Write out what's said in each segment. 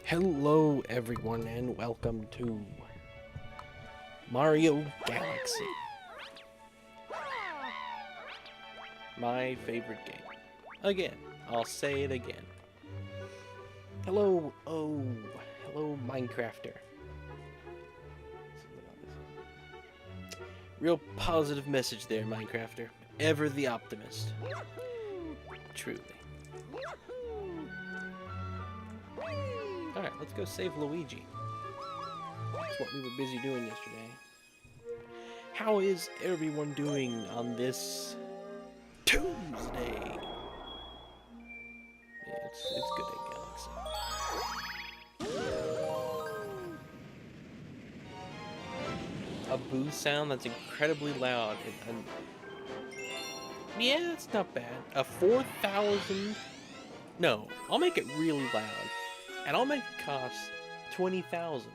Hello everyone and welcome to Mario Galaxy. My favorite game. Again, I'll say it again. Hello, hello Minecrafter. Real positive message there, Minecrafter. Ever the optimist. Truly. Alright, let's go save Luigi. That's what we were busy doing yesterday. How is everyone doing on this Tuesday? Yeah, it's good at Galaxy. A boo sound that's incredibly loud. Yeah, it's not bad. A 4,000... No, I'll make it really loud. And I'll make it cost 20,000.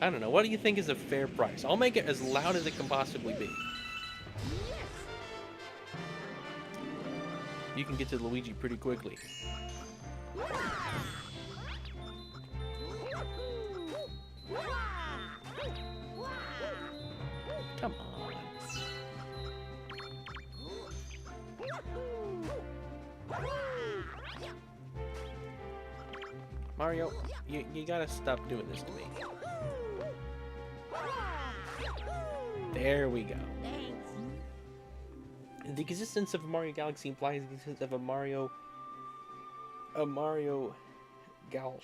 I don't know. What do you think is a fair price? I'll make it as loud as it can possibly be. You can get to Luigi pretty quickly. Come on. Mario, you gotta stop doing this to me. There we go. The existence of Mario Galaxy implies the existence of a Mario Gal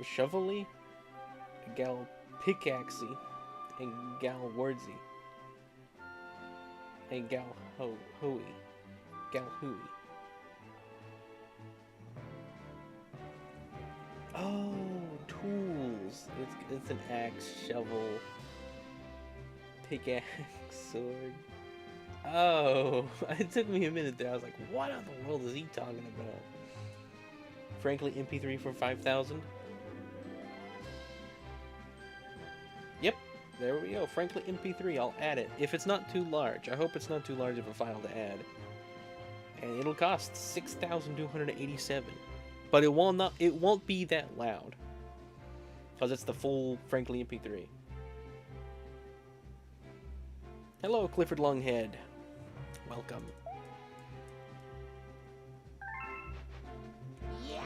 Chevalier, Gal Pickaxey, and Gal Wordsy, and Gal Hui. Oh, tools. It's an axe, shovel, pickaxe, sword. Oh, it took me a minute there. I was like, what in the world is he talking about? Frankly, MP3 for 5,000. Yep, there we go. Frankly, MP3. I'll add it if it's not too large. I hope it's not too large of a file to add. And it'll cost 6,287. But it won't be that loud. Because it's the full Frankly MP3. Hello, Clifford Longhead. Welcome. Yeah.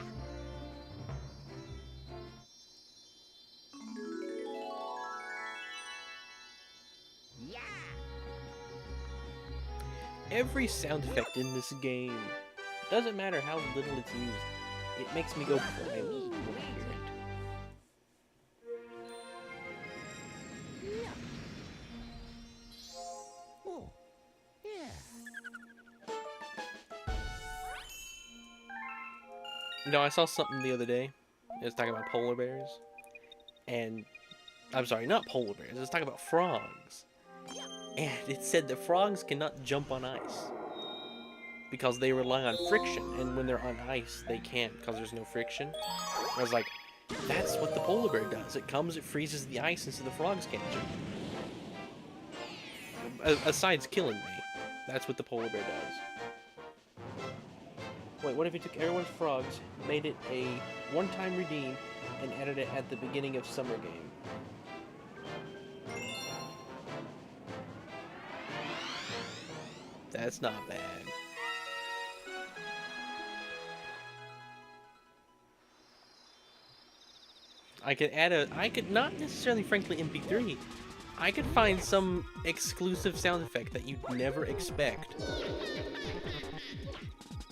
Yeah. Every sound effect in this game, doesn't matter how little it's used, it makes me go crazy when I hear it. Yeah. Oh. Yeah. You know, I saw something the other day. It was talking about polar bears. And, I'm sorry, not polar bears. It was talking about frogs. And it said that frogs cannot jump on ice. Because they rely on friction. And when they're on ice, they can't because there's no friction. I was like, that's what the polar bear does. It comes, it freezes the ice, and so the frogs can't jump. Asides killing me, that's what the polar bear does. Wait, what if you took everyone's frogs, made it a one-time redeem, and added it at the beginning of summer game? That's not bad. I could add I could not necessarily frankly MP3. I could find some exclusive sound effect that you'd never expect.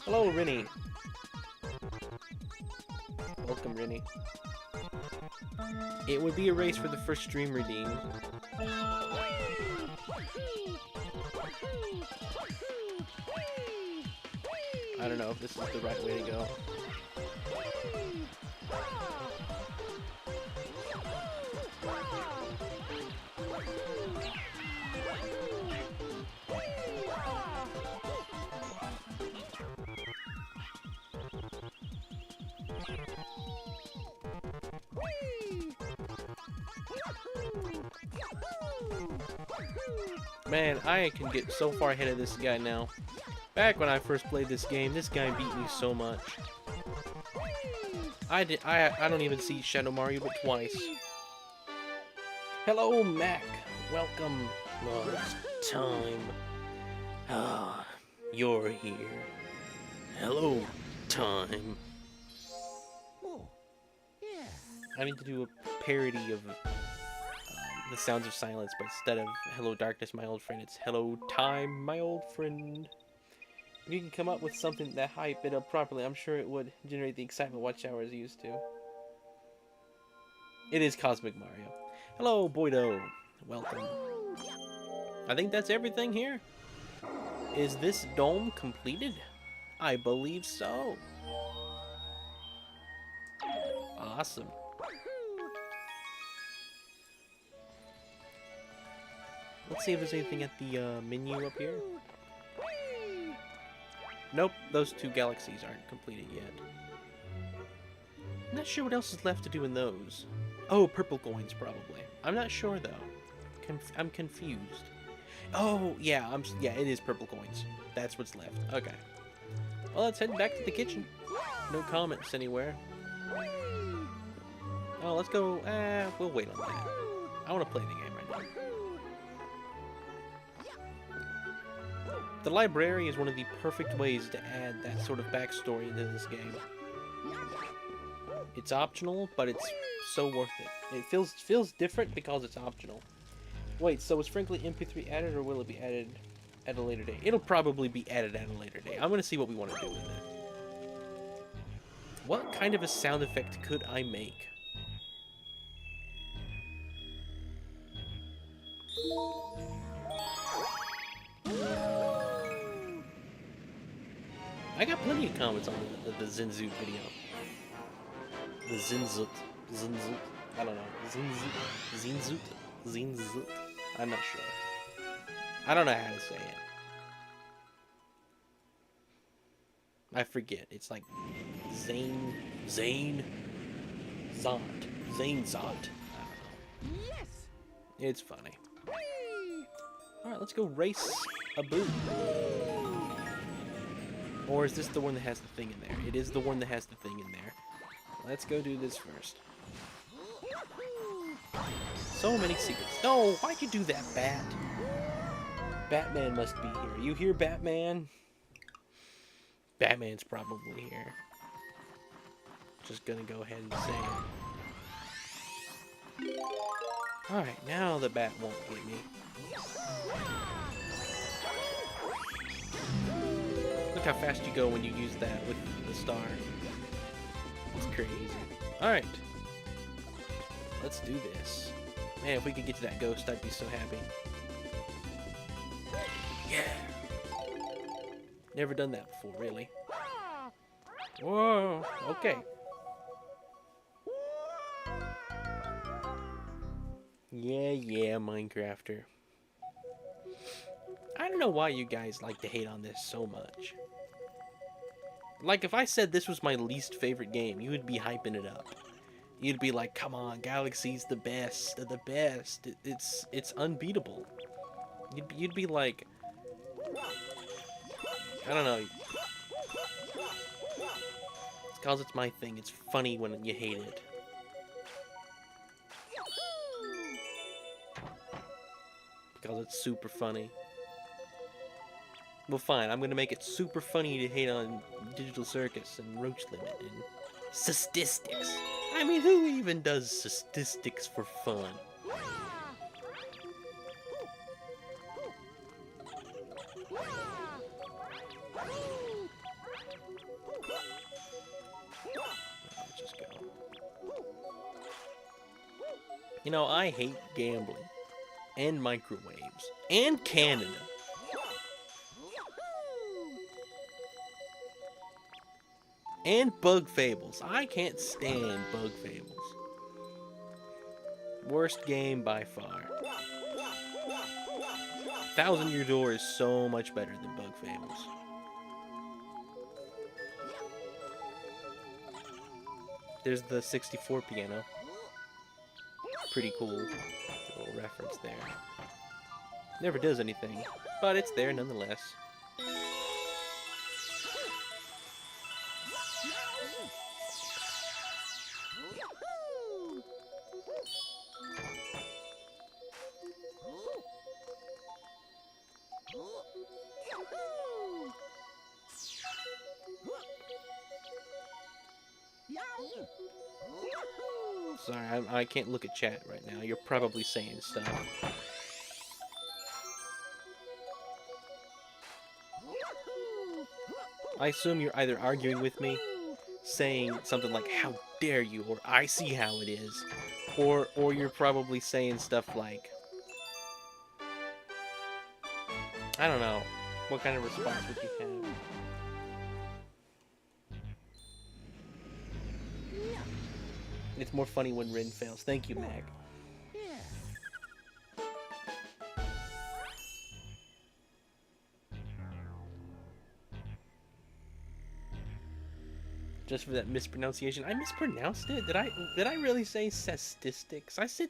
Hello, Rennie. Welcome, Rennie. It would be a race for the first stream redeem. I don't know if this is the right way to go. Man, I can get so far ahead of this guy now. Back when I first played this game, this guy beat me so much. I don't even see Shadow Mario but twice. Hello, Mac. Welcome. Oh, it's time. Ah, you're here. Hello, time. Oh, yeah. I need to do a parody of the Sounds of Silence, but instead of Hello Darkness, my old friend, it's Hello Time, my old friend. If you can come up with something that hype it up properly, I'm sure it would generate the excitement Watch Hour is used to. It is Cosmic Mario. Hello, Boydo. Welcome. I think that's everything here. Is this dome completed? I believe so. Awesome. Let's see if there's anything at the menu up here. Nope, those two galaxies aren't completed yet. I'm not sure what else is left to do in those. Oh, purple coins probably. I'm not sure though. I'm confused. Oh, yeah, yeah, it is purple coins. That's what's left. Okay. Well, let's head back to the kitchen. No comments anywhere. Oh, let's go. We'll wait on that. I want to play the game right now. The library is one of the perfect ways to add that sort of backstory into this game. It's optional, but it's so worth it. It feels different because it's optional. Wait, so is Frankly MP3 added, or will it be added at a later date? It'll probably be added at a later date. I'm gonna see what we want to do with it. What kind of a sound effect could I make? I got plenty of comments on the Zinzoot video. The Zinzoot. I don't know. Zinzoot. I'm not sure. I don't know how to say it. I forget. It's like Zane Zot. I don't know. Yes. It's funny. Alright, let's go race a boot. Or is this the one that has the thing in there? It is the one that has the thing in there. Let's go do this first. So many secrets. No, why'd you do that, Bat? Batman must be here. You hear Batman? Batman's probably here. Just gonna go ahead and say it. Alright, now the Bat won't get me. Look how fast you go when you use that with the star. It's crazy. Alright. Let's do this. Man, if we could get to that ghost, I'd be so happy. Yeah! Never done that before, really. Whoa! Okay. Yeah, Minecrafter. I don't know why you guys like to hate on this so much. Like, if I said this was my least favorite game, you would be hyping it up. You'd be like, come on, Galaxy's the best of the best. It's unbeatable. You'd be like, I don't know. It's cause it's my thing. It's funny when you hate it. Because it's super funny. Well, fine. I'm gonna make it super funny to hate on Digital Circus and Roach Limit and Statistics. I mean, who even does statistics for fun? You know, I hate gambling. And microwaves. And Canada. And Bug Fables. I can't stand Bug Fables. Worst game by far. Thousand Year Door is so much better than Bug Fables. There's the 64 piano. Pretty cool. Little reference there. Never does anything, but it's there nonetheless. Sorry, I can't look at chat right now. You're probably saying stuff. I assume you're either arguing with me, saying something like, "How dare you," or "I see how it is," or you're probably saying stuff like, I don't know. What kind of response would you have? It's more funny when Rin fails. Thank you, Mag. Just for that mispronunciation. I mispronounced it? Did I really say statistics? I said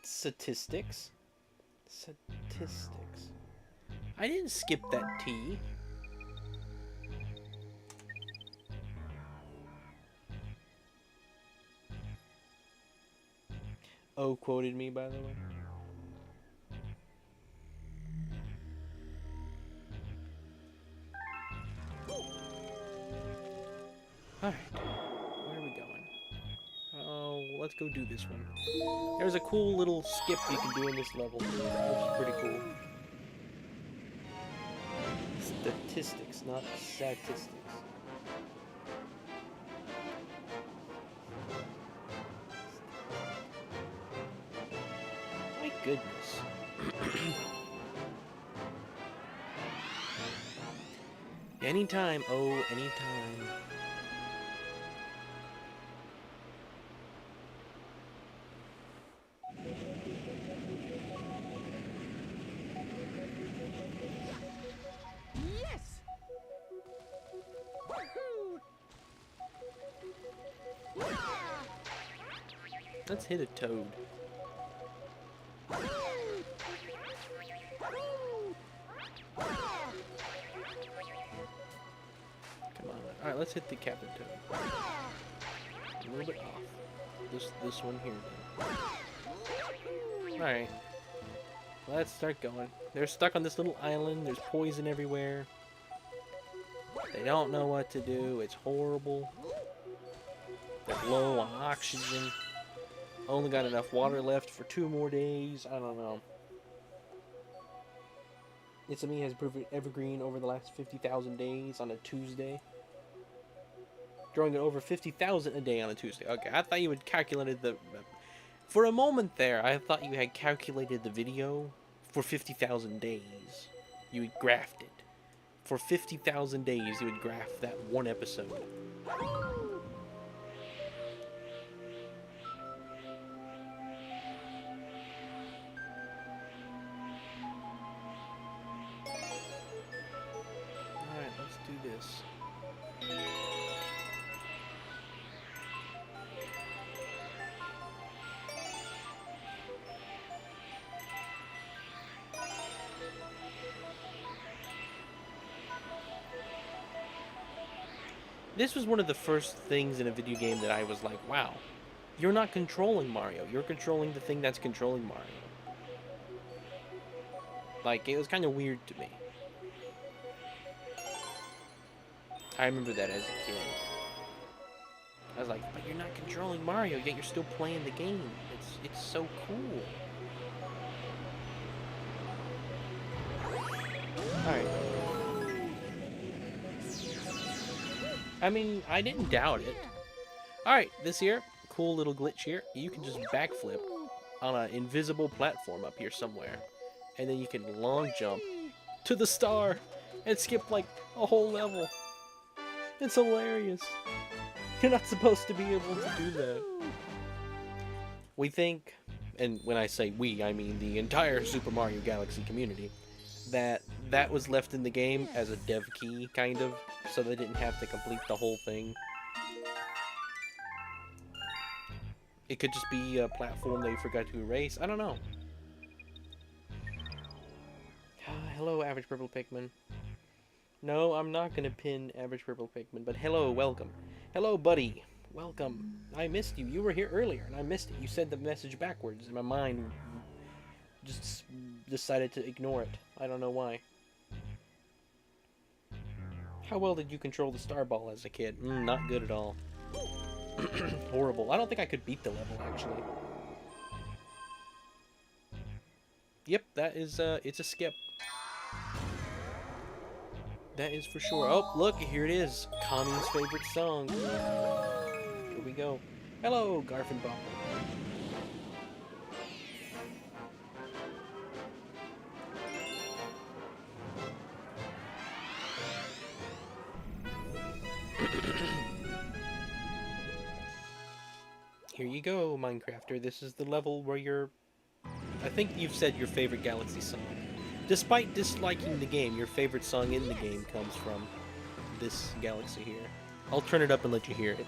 statistics. Statistics. I didn't skip that T. O quoted me, by the way. Alright, where are we going? Oh, let's go do this one. There's a cool little skip you can do in this level, which is pretty cool. Statistics, not statistics. My goodness. Anytime, oh, anytime. Yes. Let's hit a toad. Come on. Alright, let's hit the Captain Toad. A little bit off. This one here then. Alright. Let's start going. They're stuck on this little island. There's poison everywhere. They don't know what to do. It's horrible. They're low on oxygen. Only got enough water left for 2 more days. I don't know. It's-A-Me has proven evergreen over the last 50,000 days on a Tuesday. Growing at over 50,000 a day on a Tuesday. Okay, I thought you had calculated the... For a moment there, I thought you had calculated the video for 50,000 days. You had graphed it. For 50,000 days, you would graph that one episode. Alright, let's do this. This was one of the first things in a video game that I was like, wow, you're not controlling Mario. You're controlling the thing that's controlling Mario. Like, it was kind of weird to me. I remember that as a kid. I was like, but you're not controlling Mario, yet you're still playing the game. It's so cool. Alright. I mean, I didn't doubt it. Alright, this here, cool little glitch here. You can just backflip on an invisible platform up here somewhere. And then you can long jump to the star and skip like a whole level. It's hilarious. You're not supposed to be able to do that. We think, and when I say we, I mean the entire Super Mario Galaxy community, that was left in the game as a dev key, kind of, so they didn't have to complete the whole thing. It could just be a platform they forgot to erase. I don't know. Hello, Average Purple Pikmin. No, I'm not gonna pin Average Purple Pikmin, but hello, welcome. Hello, buddy. Welcome. I missed you. You were here earlier, and I missed it. You said the message backwards, and my mind just decided to ignore it. I don't know why. How well did you control the star ball as a kid? Not good at all. Horrible. I don't think I could beat the level, actually. Yep, that is, it's a skip. That is for sure. Oh, look, here it is. Connie's favorite song. Here we go. Hello, Garfinbomb. Here you go, Minecrafter. This is the level where you're... I think you've said your favorite Galaxy song. Despite disliking the game, your favorite song in the game comes from this Galaxy here. I'll turn it up and let you hear it.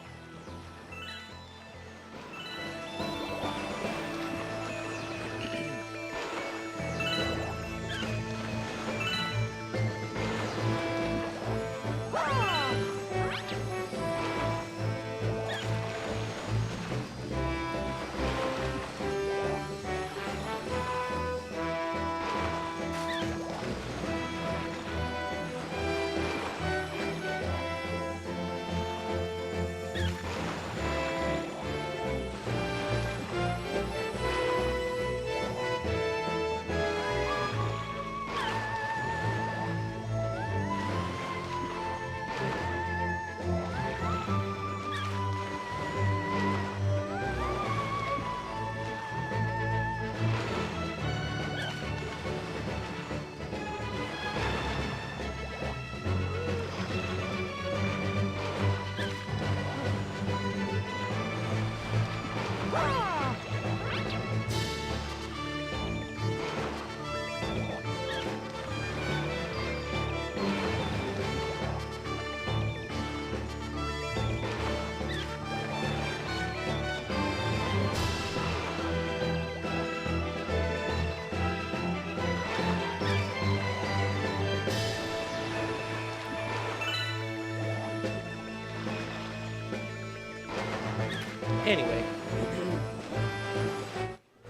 Anyway,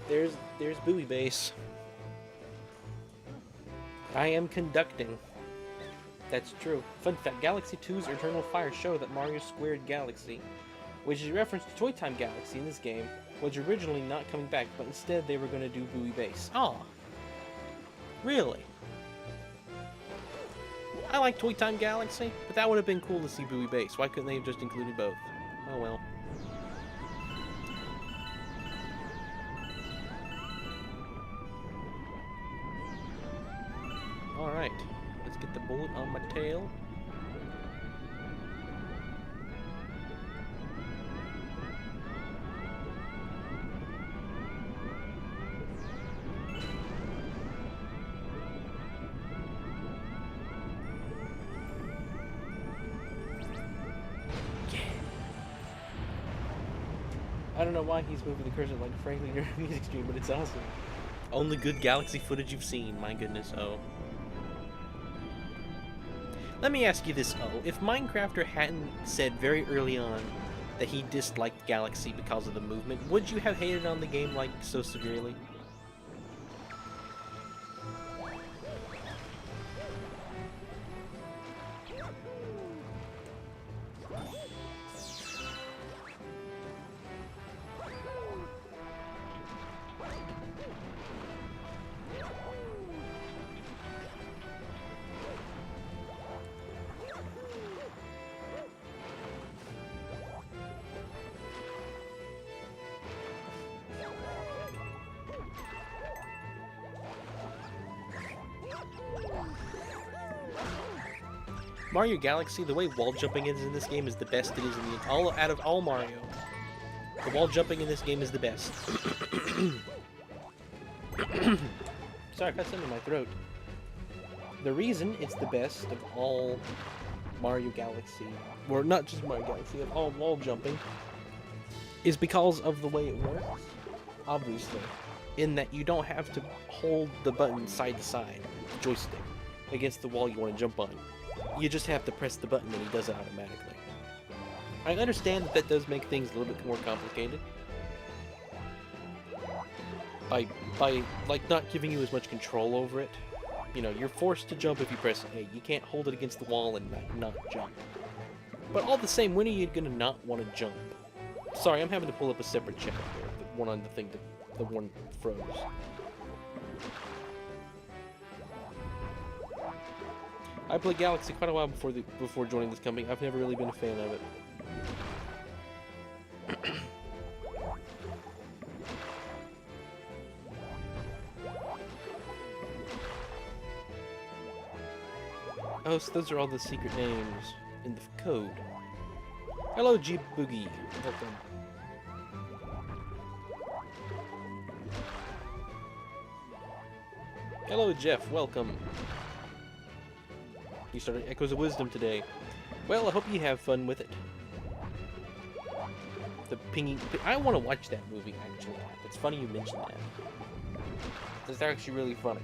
there's Buoy Base. I am conducting. That's true. Fun fact, Galaxy 2's Eternal Fire show that Mario Squared Galaxy, which is a reference to Toy Time Galaxy in this game, was originally not coming back, but instead they were going to do Buoy Base. Aw. Really? I like Toy Time Galaxy, but that would have been cool to see Buoy Base. Why couldn't they have just included both? Oh well. Alright, let's get the bullet on my tail. Yeah. I don't know why he's moving the cursor like frankly during a music stream, but it's awesome. Only good Galaxy footage you've seen, my goodness, oh. Let me ask you this, oh. If Minecrafter hadn't said very early on that he disliked Galaxy because of the movement, would you have hated on the game, like, so severely? Mario Galaxy, the way wall jumping is in this game is the best it is in the all out of all Mario. The wall jumping in this game is the best. Sorry, I got something in my throat. The reason it's the best of all Mario Galaxy, or not just Mario Galaxy, of all wall jumping, is because of the way it works. Obviously, in that you don't have to hold the button side to side, the joystick, against the wall you want to jump on. You just have to press the button and he does it automatically. I understand that that does make things a little bit more complicated. By like not giving you as much control over it. You know, you're forced to jump if you press A. You can't hold it against the wall and not jump. But all the same, when are you gonna not want to jump? Sorry, I'm having to pull up a separate chat here. The one on the thing, the one froze. I played Galaxy quite a while before joining this company. I've never really been a fan of it. Oh, so those are all the secret names in the code. Hello, G Boogie. Welcome. Hello, Jeff. Welcome. You started Echoes of Wisdom today. Well, I hope you have fun with it. The pinging... I want to watch that movie, actually. It's funny you mentioned that. It's actually really funny.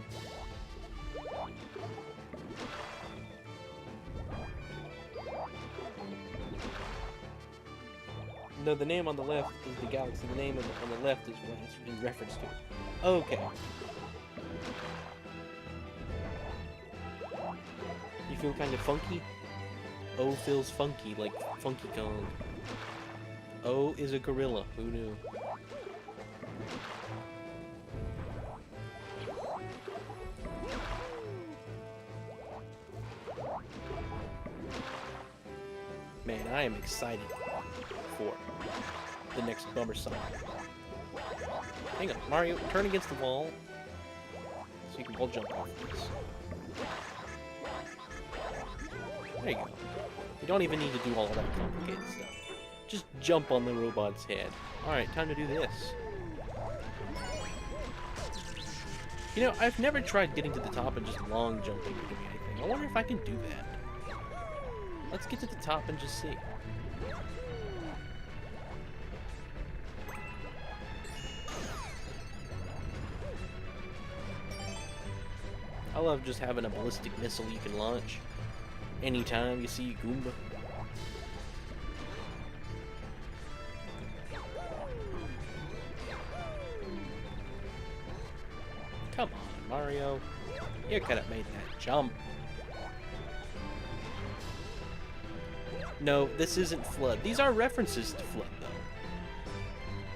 No, the name on the left is the galaxy. The name on the left is what it's in reference to. Okay. You feel kind of funky? O feels funky, like Funky Kong. O is a gorilla. Who knew? Man, I am excited for the next Bummer song. Hang on, Mario, turn against the wall so you can wall jump off this. There you go. You don't even need to do all that complicated stuff. Just jump on the robot's head. Alright, time to do this. You know, I've never tried getting to the top and just long jumping or doing anything. I wonder if I can do that. Let's get to the top and just see. I love just having a ballistic missile you can launch anytime you see a Goomba. Come on, Mario. You could have made that jump. No, this isn't Flood. These are references to Flood, though.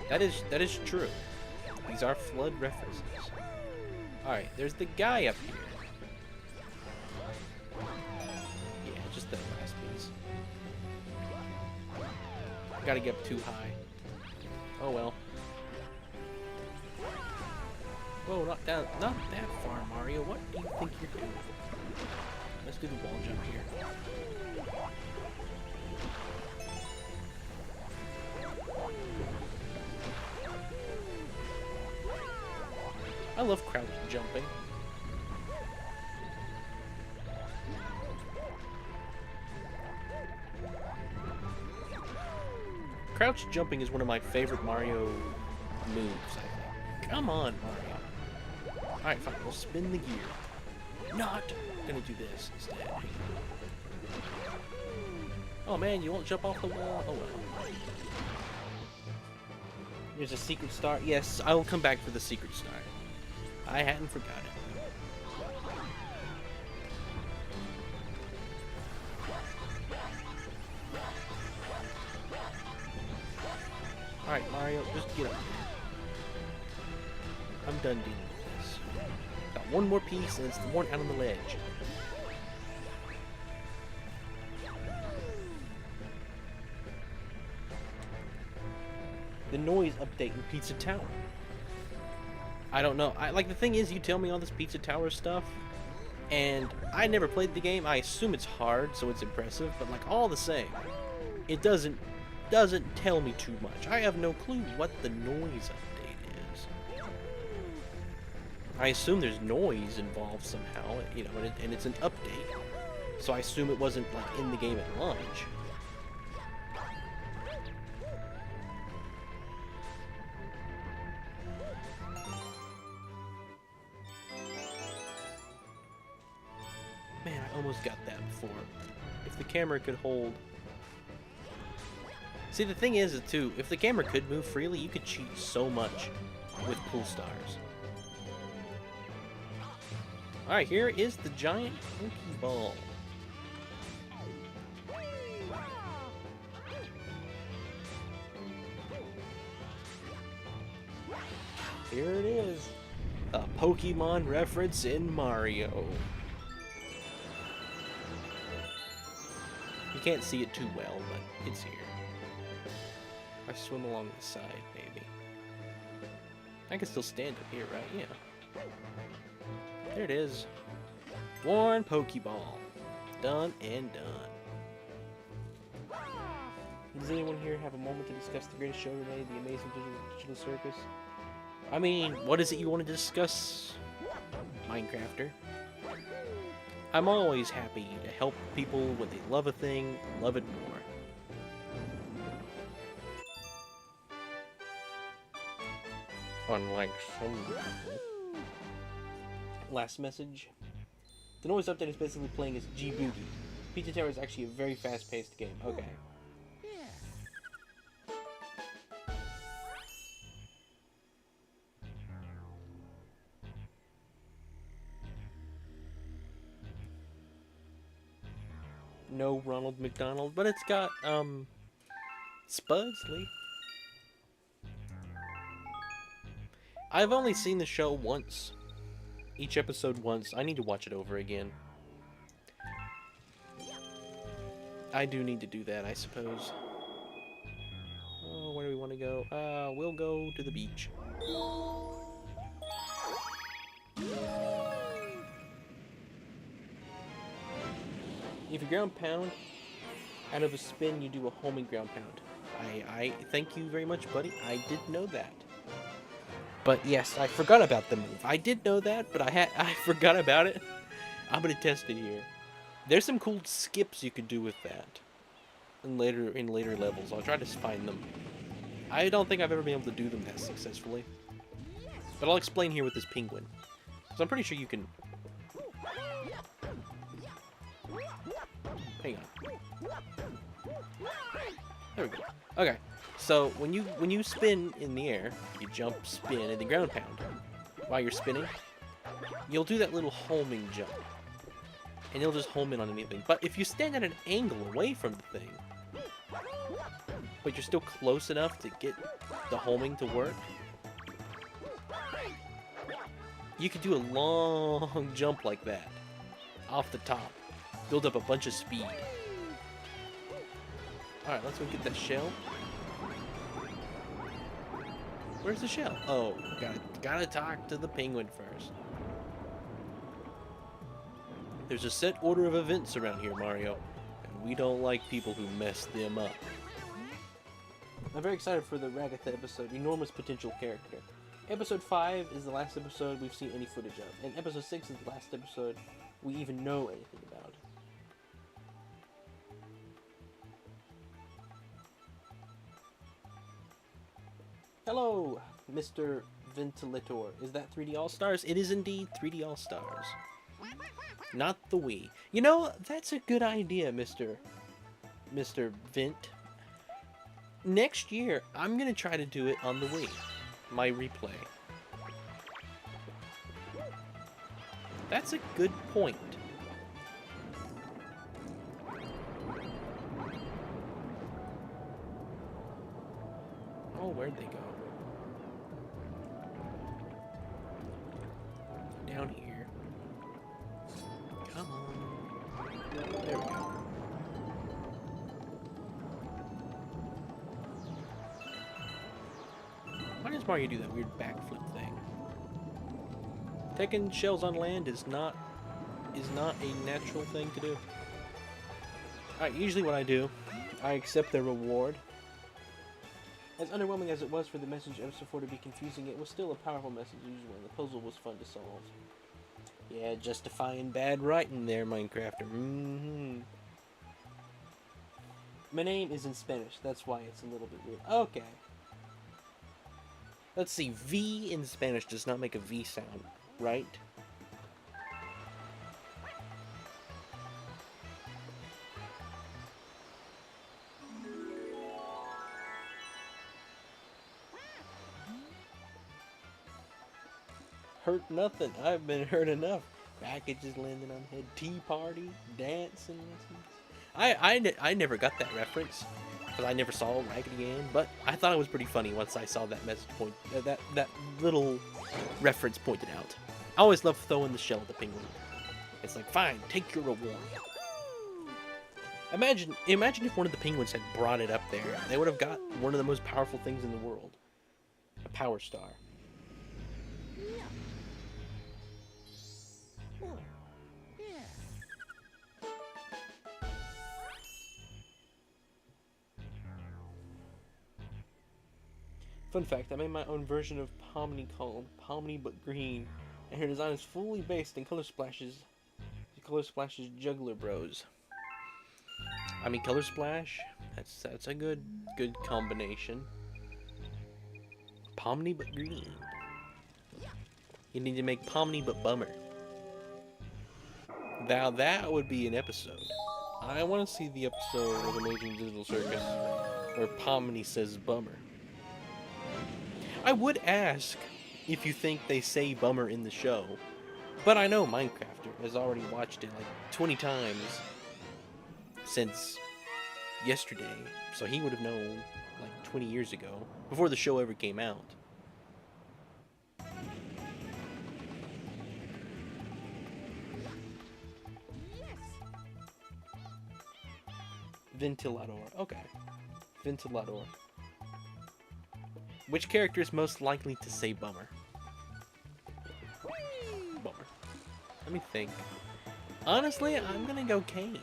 That is true. These are Flood references. Alright, there's the guy up here. Yeah, just that last piece. Gotta get up too high. Oh well. Whoa, not that far, Mario. What do you think you're doing? Let's do the wall jump here. I love crouch jumping. Crouch jumping is one of my favorite Mario moves, I think. Come on, Mario. Alright, fine, we'll spin the gear. Not gonna do this instead. Oh man, you won't jump off the wall? Oh well. There's a secret star. Yes, I will come back for the secret star. I hadn't forgotten. Alright, Mario, just get up here. I'm done dealing with this. Got one more piece, and it's the one out on the ledge. The noise update in Pizza Tower. I don't know. Like, the thing is, you tell me all this Pizza Tower stuff, And I never played the game. I assume it's hard, so it's impressive. But like all the same, it doesn't tell me too much. I have no clue what the noise update is. I assume there's noise involved somehow, you know, and it's an update. So I assume it wasn't like in the game at launch. Man, I almost got that before. If the camera could hold... See, the thing is, too, if the camera could move freely, you could cheat so much with pool stars. Alright, here is the giant Pokeball. Here it is. A Pokemon reference in Mario. You can't see it too well, but it's here. I swim along the side, maybe. I can still stand up here, right? Yeah. There it is. One Pokeball. Done and done. Does anyone here have a moment to discuss the greatest show ever made, the amazing digital circus? I mean, what is it you want to discuss, Minecrafter? I'm always happy to help people when they love a thing, love it more. Unlike some people. Last message. The noise update is basically playing as G-Boogie. Pizza Tower is actually a very fast-paced game. Okay. No Ronald McDonald, but it's got, Spudsley. I've only seen the show once. Each episode once. I need to watch it over again. I do need to do that, I suppose. Oh, where do we want to go? We'll go to the beach. If you ground pound out of a spin, you do a homing ground pound. I thank you very much, buddy. I did know that. But yes, I forgot about the move. I did know that, but I forgot about it. I'm gonna test it here. There's some cool skips you could do with that in later levels. I'll try to find them. I don't think I've ever been able to do them that successfully. But I'll explain here with this penguin. Because I'm pretty sure you can... Hang on. There we go. Okay. So when you spin in the air, you jump, spin, and then ground pound. While you're spinning, you'll do that little homing jump. And you'll just home in on anything. But if you stand at an angle away from the thing, but you're still close enough to get the homing to work, you could do a long jump like that, off the top. Build up a bunch of speed. Alright, let's go get that shell. Where's the shell? Oh, gotta talk to the penguin first. There's a set order of events around here, Mario, and we don't like people who mess them up. I'm very excited for the Ragatha episode, Enormous Potential Character. Episode 5 is the last episode we've seen any footage of, and episode 6 is the last episode we even know anything about. Hello, Mr. Ventilator. Is that 3D All-Stars? It is indeed 3D All-Stars. Not the Wii. You know, that's a good idea, Mr. Vent. Next year, I'm gonna try to do it on the Wii. My replay. That's a good point. Oh, where'd they go? Down here. Come on. There we go. Why does Mario do that weird backflip thing? Taking shells on land is not is not a natural thing to do. Alright, usually what I do, I accept the reward. As underwhelming as it was for the message episode 4 to be confusing, it was still a powerful message usually, and the puzzle was fun to solve. Yeah, justifying bad writing there, Minecrafter. My name is in Spanish, that's why it's a little bit weird. Okay. Let's see, V in Spanish does not make a V sound, right? Hurt nothing. I've been hurt enough. Packages landing on head. Tea party. Dancing lessons. I never got that reference. Because I never saw Raggedy Ann. But I thought it was pretty funny once I saw that message point. That little reference pointed out. I always love throwing the shell at the penguin. It's like, fine, take your reward. Imagine if one of the penguins had brought it up there. They would have got one of the most powerful things in the world. A power star. Yeah. Oh, yeah. Fun fact, I made my own version of Pomni called Pomni but Green, and her design is fully based in Color Splash's Juggler Bros. I mean, Color Splash, that's a good combination. Pomni but Green. You need to make Pomni but Bummer. Now that would be an episode. I want to see the episode of Amazing Digital Circus where Pomni says Bummer. I would ask if you think they say Bummer in the show, but I know Minecrafter has already watched it like 20 times since yesterday, so he would have known like 20 years ago, before the show ever came out. Ventilador. Okay. Ventilador. Which character is most likely to say Bummer? Bummer. Let me think. Honestly, I'm gonna go Caine.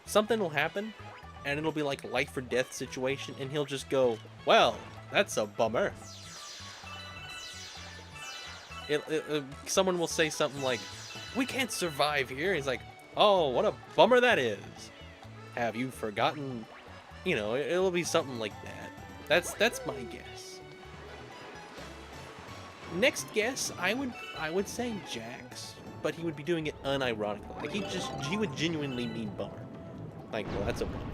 Something will happen, and it'll be like a life or death situation, and he'll just go, well, that's a bummer. Someone will say something like, we can't survive here. He's like, oh, what a bummer that is. Have you forgotten? You know, it'll be something like that. That's my guess. Next guess, I would say Jax, but he would be doing it unironically. Like he would genuinely mean bummer. Like, well, that's a bummer.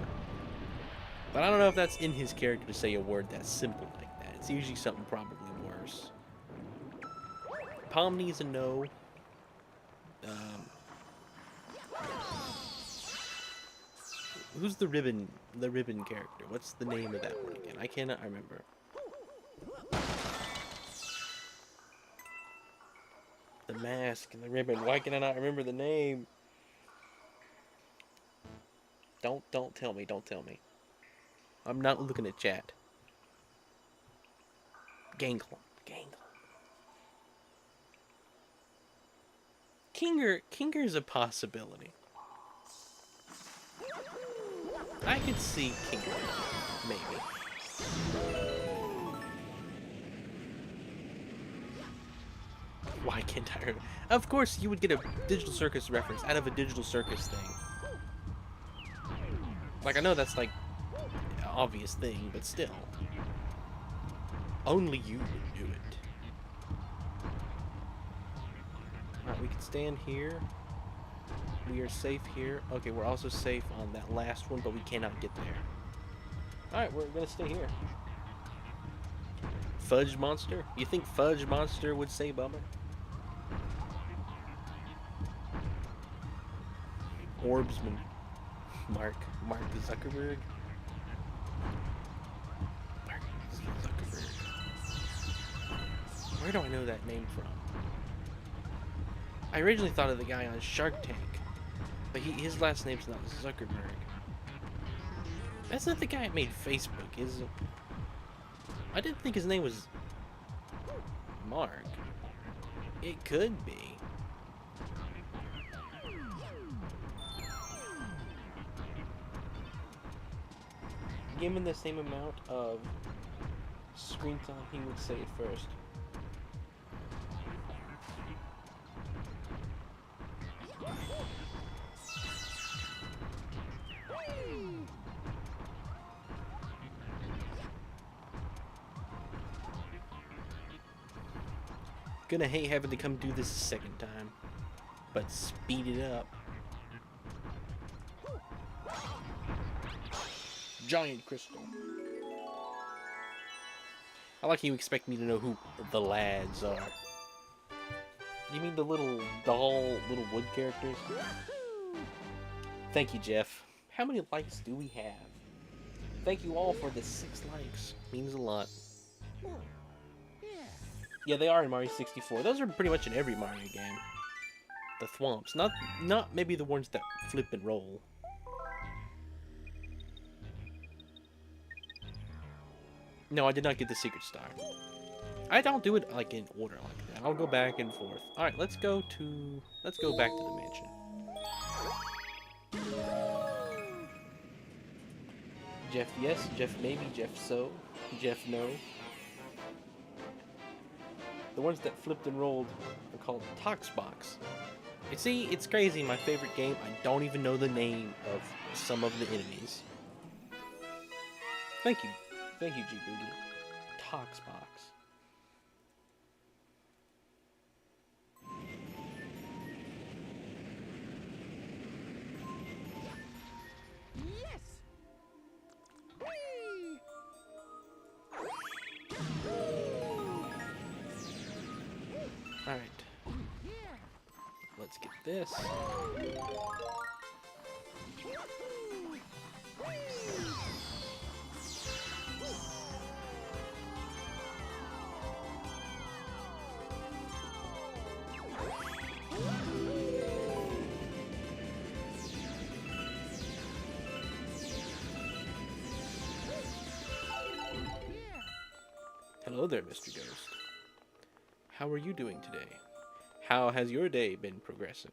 But I don't know if that's in his character to say a word that's simple like that. It's usually something probably worse. Pomni's a no. Who's the ribbon character? What's the name of that one again? I cannot remember. The mask and the ribbon. Why can I not remember the name? Don't tell me. Don't tell me. I'm not looking at chat. Ganglum. Kinger's a possibility. I could see Kinger, maybe. Why can't I remember? Of course, you would get a Digital Circus reference out of a Digital Circus thing. Like, I know that's like an obvious thing, but still. Only you would do it. Alright, we can stand here. We are safe here. Okay, we're also safe on that last one, but we cannot get there. Alright, we're gonna stay here. Fudge Monster? You think Fudge Monster would say bummer? Orbsman. Mark Zuckerberg? Mark Zuckerberg. Where do I know that name from? I originally thought of the guy on Shark Tank. But his last name's not Zuckerberg. That's not the guy that made Facebook, is it? I didn't think his name was Mark. It could be. given the same amount of screen time, he would say it first. Gonna hate having to come do this a second time, but speed it up. Giant crystal. I like you expect me to know who the lads are. You mean the little doll, little wood characters? Thank you, Jeff. How many likes do we have? Thank you all for the 6 likes. Means a lot. Yeah, they are in Mario 64. Those are pretty much in every Mario game. The thwomps. Not maybe the ones that flip and roll. No, I did not get the secret star. I don't do it like in order like that. I'll go back and forth. Alright, let's go back to the mansion. Jeff yes, Jeff maybe, Jeff so, Jeff no. The ones that flipped and rolled are called Toxbox. You see, it's crazy. My favorite game, I don't even know the name of some of the enemies. Thank you, G Booty. Toxbox. Yes. All right. Let's get this. Hello there, Mr. Ghost. How are you doing today? How has your day been progressing?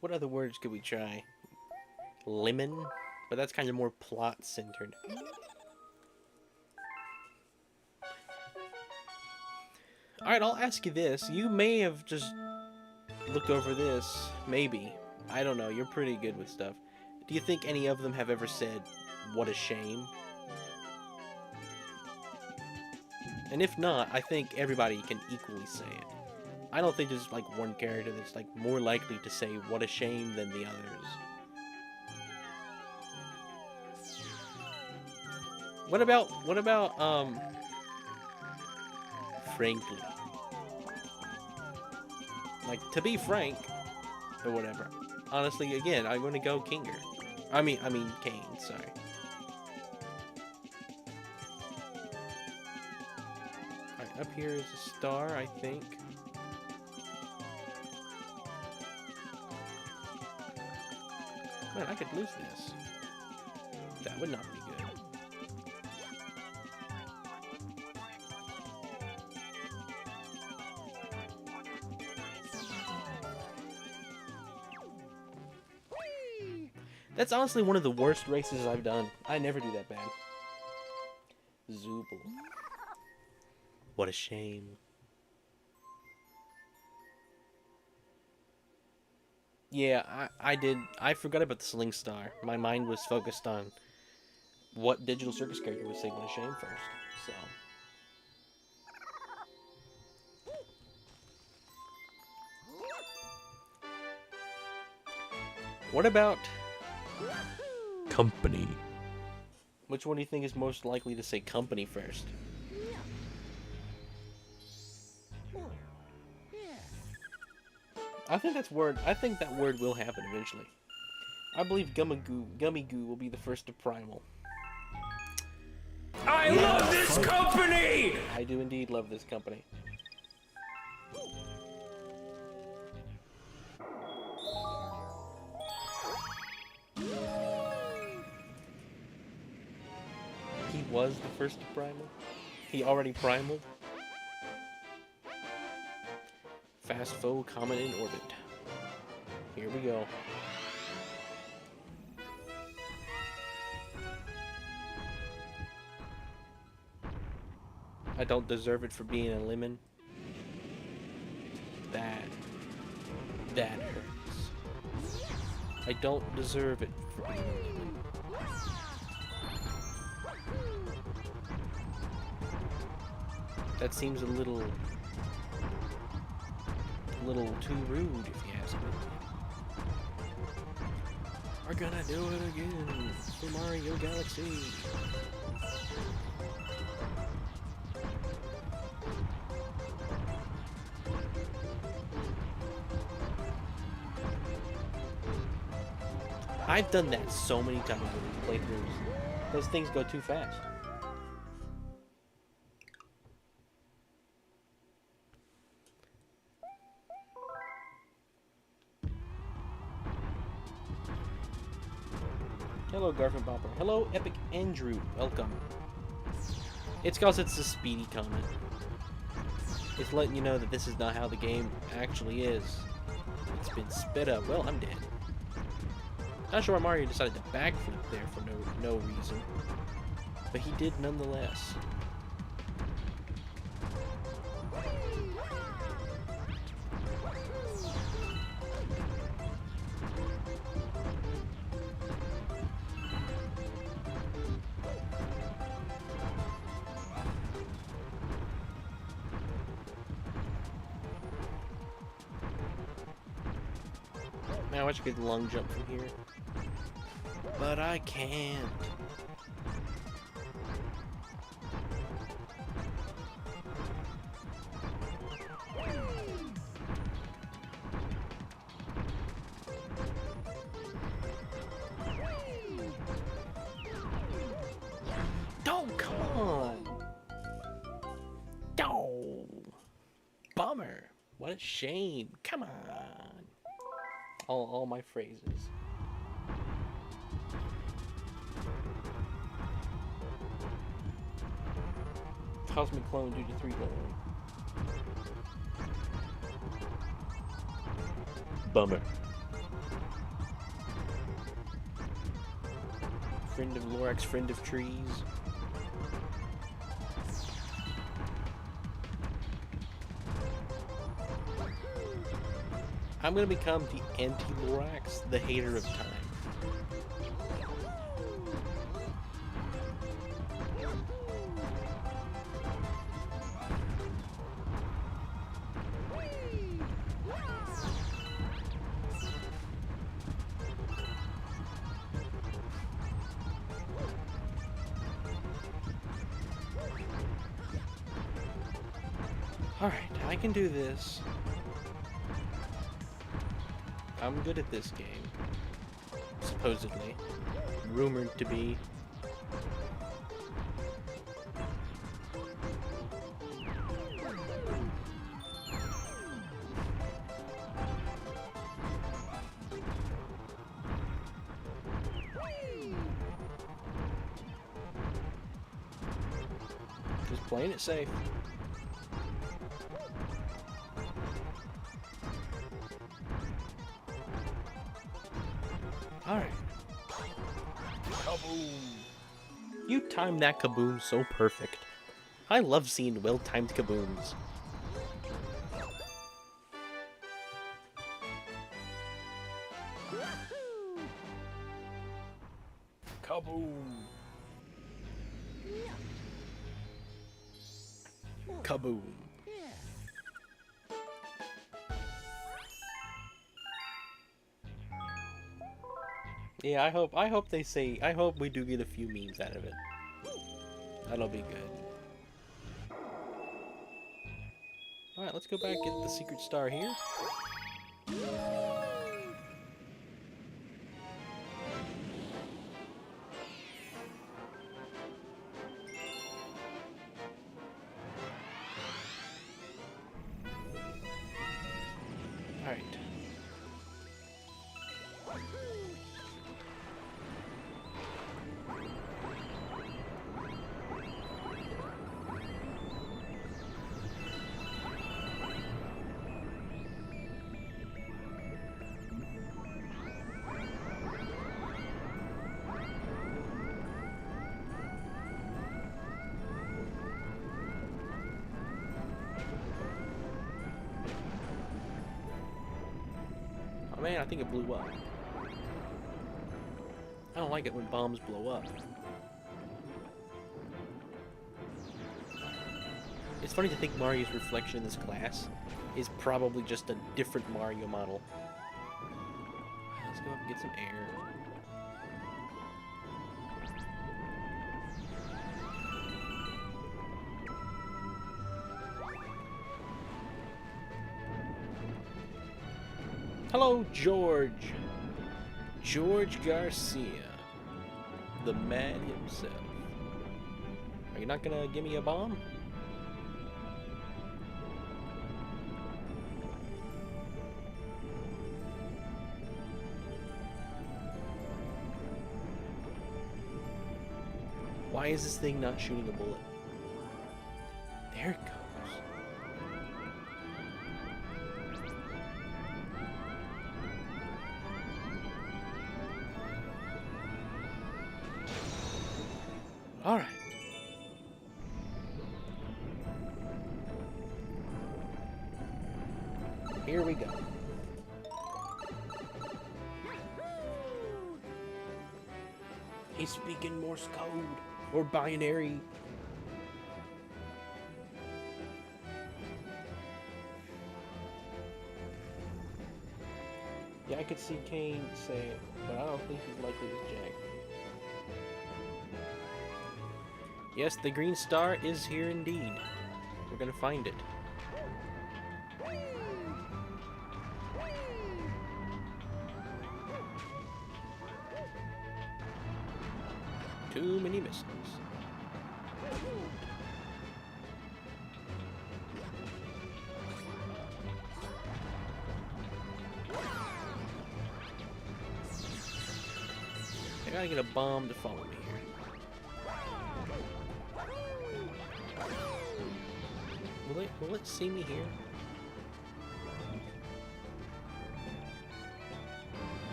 What other words could we try? Lemon? But that's kind of more plot-centered. Alright, I'll ask you this. You may have just looked over this. Maybe. I don't know. You're pretty good with stuff. Do you think any of them have ever said, "What a shame"? And if not, I think everybody can equally say it. I don't think there's like one character that's like more likely to say "what a shame" than the others. What about frankly? Like, to be frank, or whatever. Honestly, again, I'm gonna go Kinger. I mean Kane, sorry. Alright, up here is a star, I think. Man, I could lose this. That would not be good. That's honestly one of the worst races I've done. I never do that bad. Zooble. What a shame. Yeah, I forgot about the Sling Star. My mind was focused on what Digital Circus character would say "what a shame" first. So. What about company? Which one do you think is most likely to say company first? I think that word will happen eventually. I believe Gummy Goo will be the first to primal. I love this company! I do indeed love this company. He was the first to primal? He already primaled? Fast foe comet in orbit. Here we go. I don't deserve it for being a lemon. That hurts. I don't deserve it for being a lemon. That seems a little too rude, if you ask me. We're gonna do it again for Mario Galaxy. I've done that so many times in these playthroughs. Those things go too fast. Hello, Garfield Bopper. Hello, Epic Andrew. Welcome. It's because it's a speedy comment. It's letting you know that this is not how the game actually is. It's been sped up. Well, I'm dead. Not sure why Mario decided to backflip there for no reason, but he did nonetheless. Man, I wish I could lung jump from here. But I can't. Don't, come on. Oh, bummer. What a shame. Come on. All my phrases. Cosmic Clone due to 3 going. Bummer. Friend of Lorax, friend of trees. I'm gonna become the anti-Lorax, the hater of time. Alright, I can do this. I'm good at this game. Supposedly. Rumored to be. Just playing it safe. Alright. Kaboom! You timed that kaboom so perfect. I love seeing well-timed kabooms. Kaboom! Kaboom! Yeah, I hope they say, I hope we do get a few memes out of it. That'll be good. Alright, let's go back and get the secret star here. Alright. Oh, man, I think it blew up. I don't like it when bombs blow up. It's funny to think Mario's reflection in this glass is probably just a different Mario model. Let's go up and get some air. Hello, George. George Garcia. The man himself. Are you not gonna give me a bomb? Why is this thing not shooting a bullet? There it goes. All right. Here we go. He's speaking Morse code or binary. Yeah, I could see Kane say it, but I don't think he's likely as Jack. Yes, the green star is here indeed. We're gonna find it. Too many missiles. I gotta get a bomb to follow me here. Will it see me here?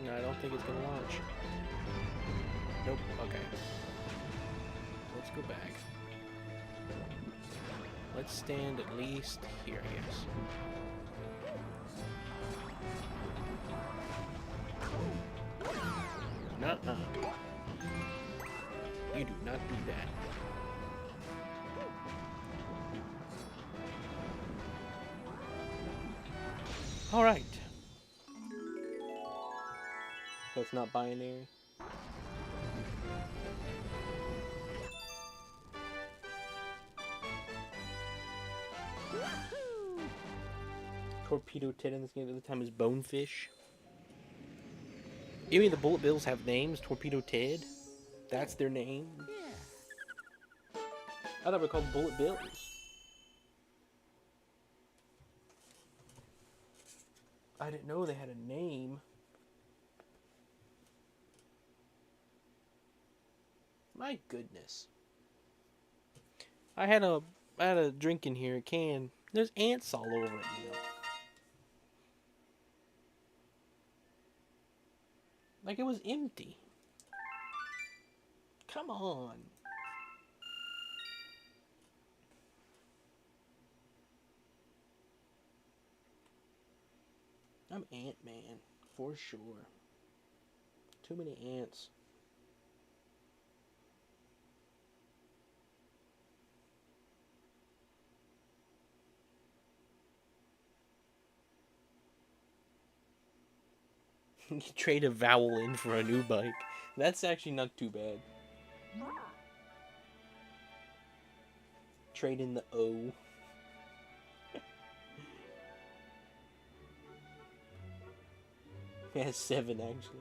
No, I don't think it's gonna launch. Nope, okay. Let's go back. Let's stand at least here, I guess. Nuh-uh. You do not do that. Alright. So it's not binary? Torpedo Ted in this game at the time is Bonefish. You mean the Bullet Bills have names? Torpedo Ted? That's their name? Yeah. I thought they were called Bullet Bills. I didn't know they had a name. My goodness. I had a drink in here, a can. There's ants all over it now. Like it was empty. Come on. I'm Ant-Man, for sure. Too many ants. You trade a vowel in for a new bike. That's actually not too bad. Trade in the O. It has 7 actually.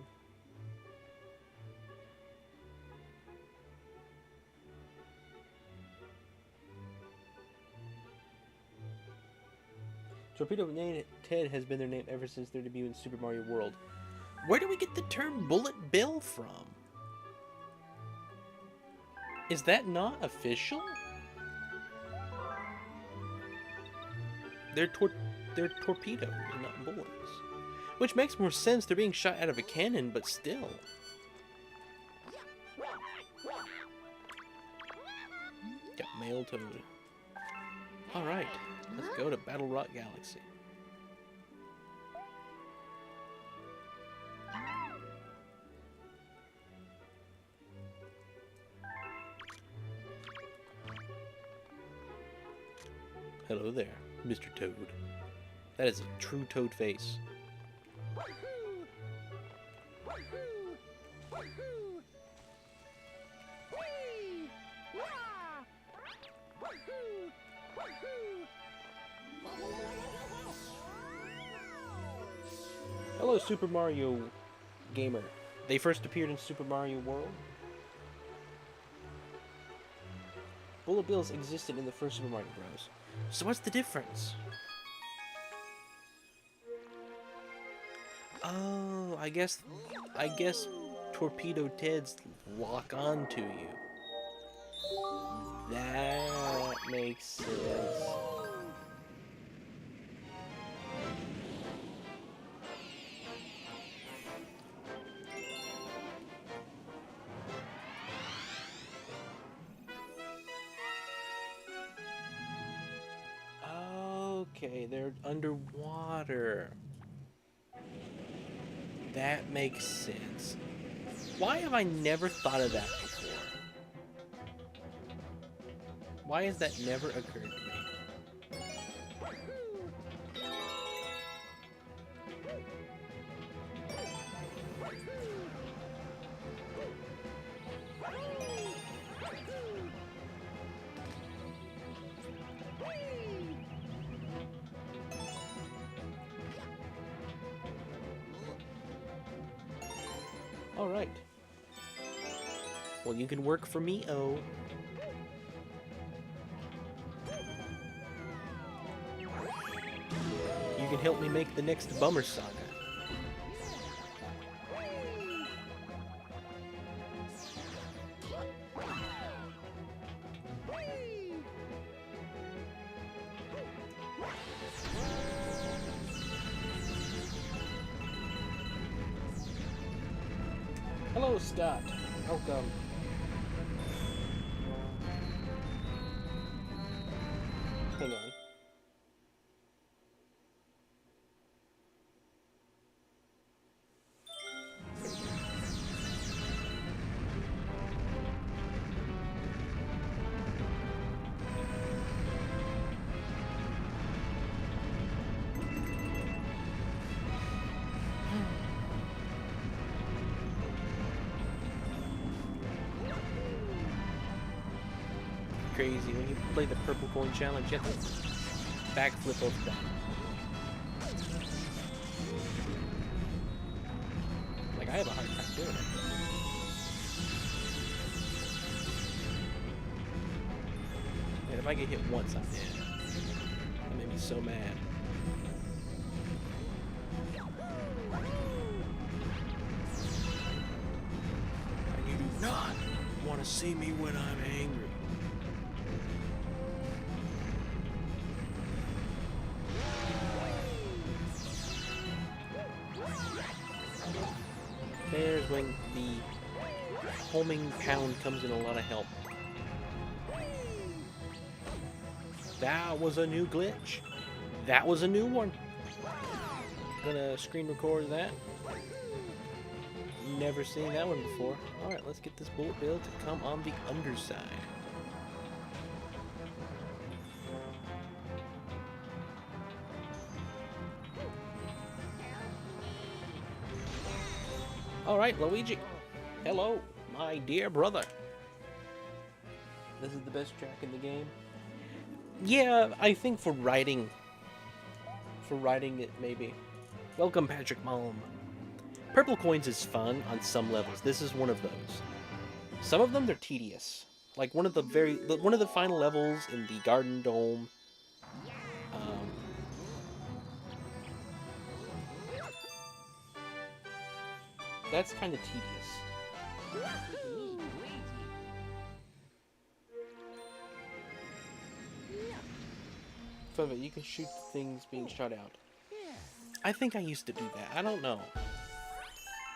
Torpedo Ted has been their name ever since their debut in Super Mario World. Where do we get the term Bullet Bill from? Is that not official? They're torpedoes, not bullets. Which makes more sense, they're being shot out of a cannon, but still. Got Mail Toad. Alright, let's go to Battle Rock Galaxy. Hello there, Mr. Toad. That is a true Toad face. Hello, Super Mario Gamer. They first appeared in Super Mario World. Bullet Bills existed in the first Super Mario Bros. So what's the difference? Oh, I guess Torpedo Ted's lock on to you. That makes sense. Okay, they're underwater. That makes sense. Why have I never thought of that before? Why has that never occurred to me? Alright. Well, you can work for me, oh. You can help me make the next Bummer Saga. Hello, Scott. Welcome. Hang on. Crazy when you play the purple coin challenge, you have to backflip off that. Like, I have a hard time doing it. And if I get hit once, I'm dead. That made me so mad. And you do not want to see me when I'm angry. There's when the homing pound comes in a lot of help. That was a new glitch. That was a new one. Gonna screen record that. Never seen that one before. Alright, let's get this Bullet Bill to come on the underside. Alright, Luigi. Hello, my dear brother. This is the best track in the game. Yeah, I think for writing it, maybe. Welcome, Patrick Malm. Purple Coins is fun on some levels. This is one of those. Some of them, they're tedious. Like one of the final levels in the Garden Dome. That's kind of tedious. Fun of it, you can shoot things being shot out. I think I used to do that. I don't know.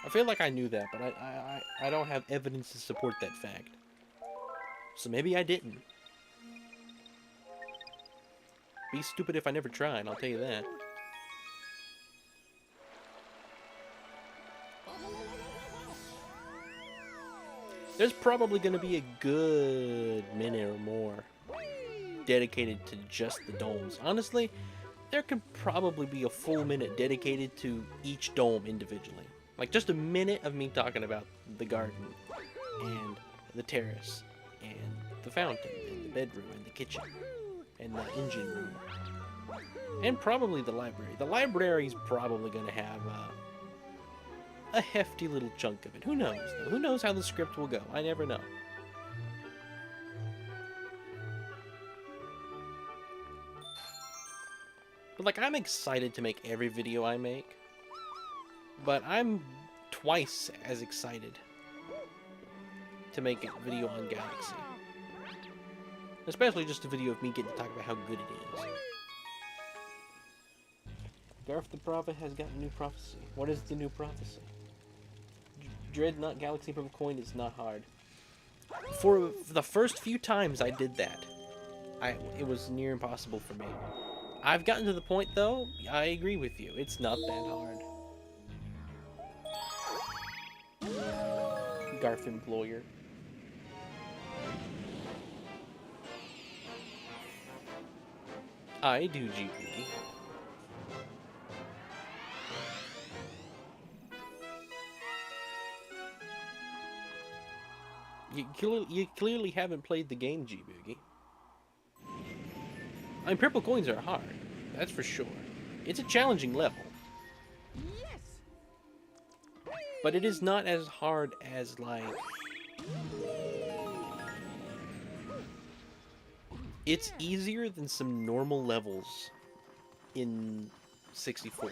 I feel like I knew that, but I don't have evidence to support that fact. So maybe I didn't. Be stupid if I never tried, I'll tell you that. There's probably going to be a good minute or more dedicated to just the domes. Honestly, there could probably be a full minute dedicated to each dome individually. Like just a minute of me talking about the garden and the terrace and the fountain and the bedroom and the kitchen and the engine room. And probably the library. The library's probably going to have a hefty little chunk of it. Who knows, though? Who knows how the script will go? I never know. But, like, I'm excited to make every video I make. But I'm twice as excited to make a video on Galaxy. Especially just a video of me getting to talk about how good it is. Garth the Prophet has got a new prophecy. What is the new prophecy? Dreadnought Galaxy Purple Coin is not hard. For the first few times I did that, it was near impossible for me. I've gotten to the point, though, I agree with you. It's not that hard. Garth Employer. I do GP. You clearly haven't played the game, G-Boogie. I mean, purple coins are hard. That's for sure. It's a challenging level. Yes. But it is not as hard as, like... It's easier than some normal levels in 64.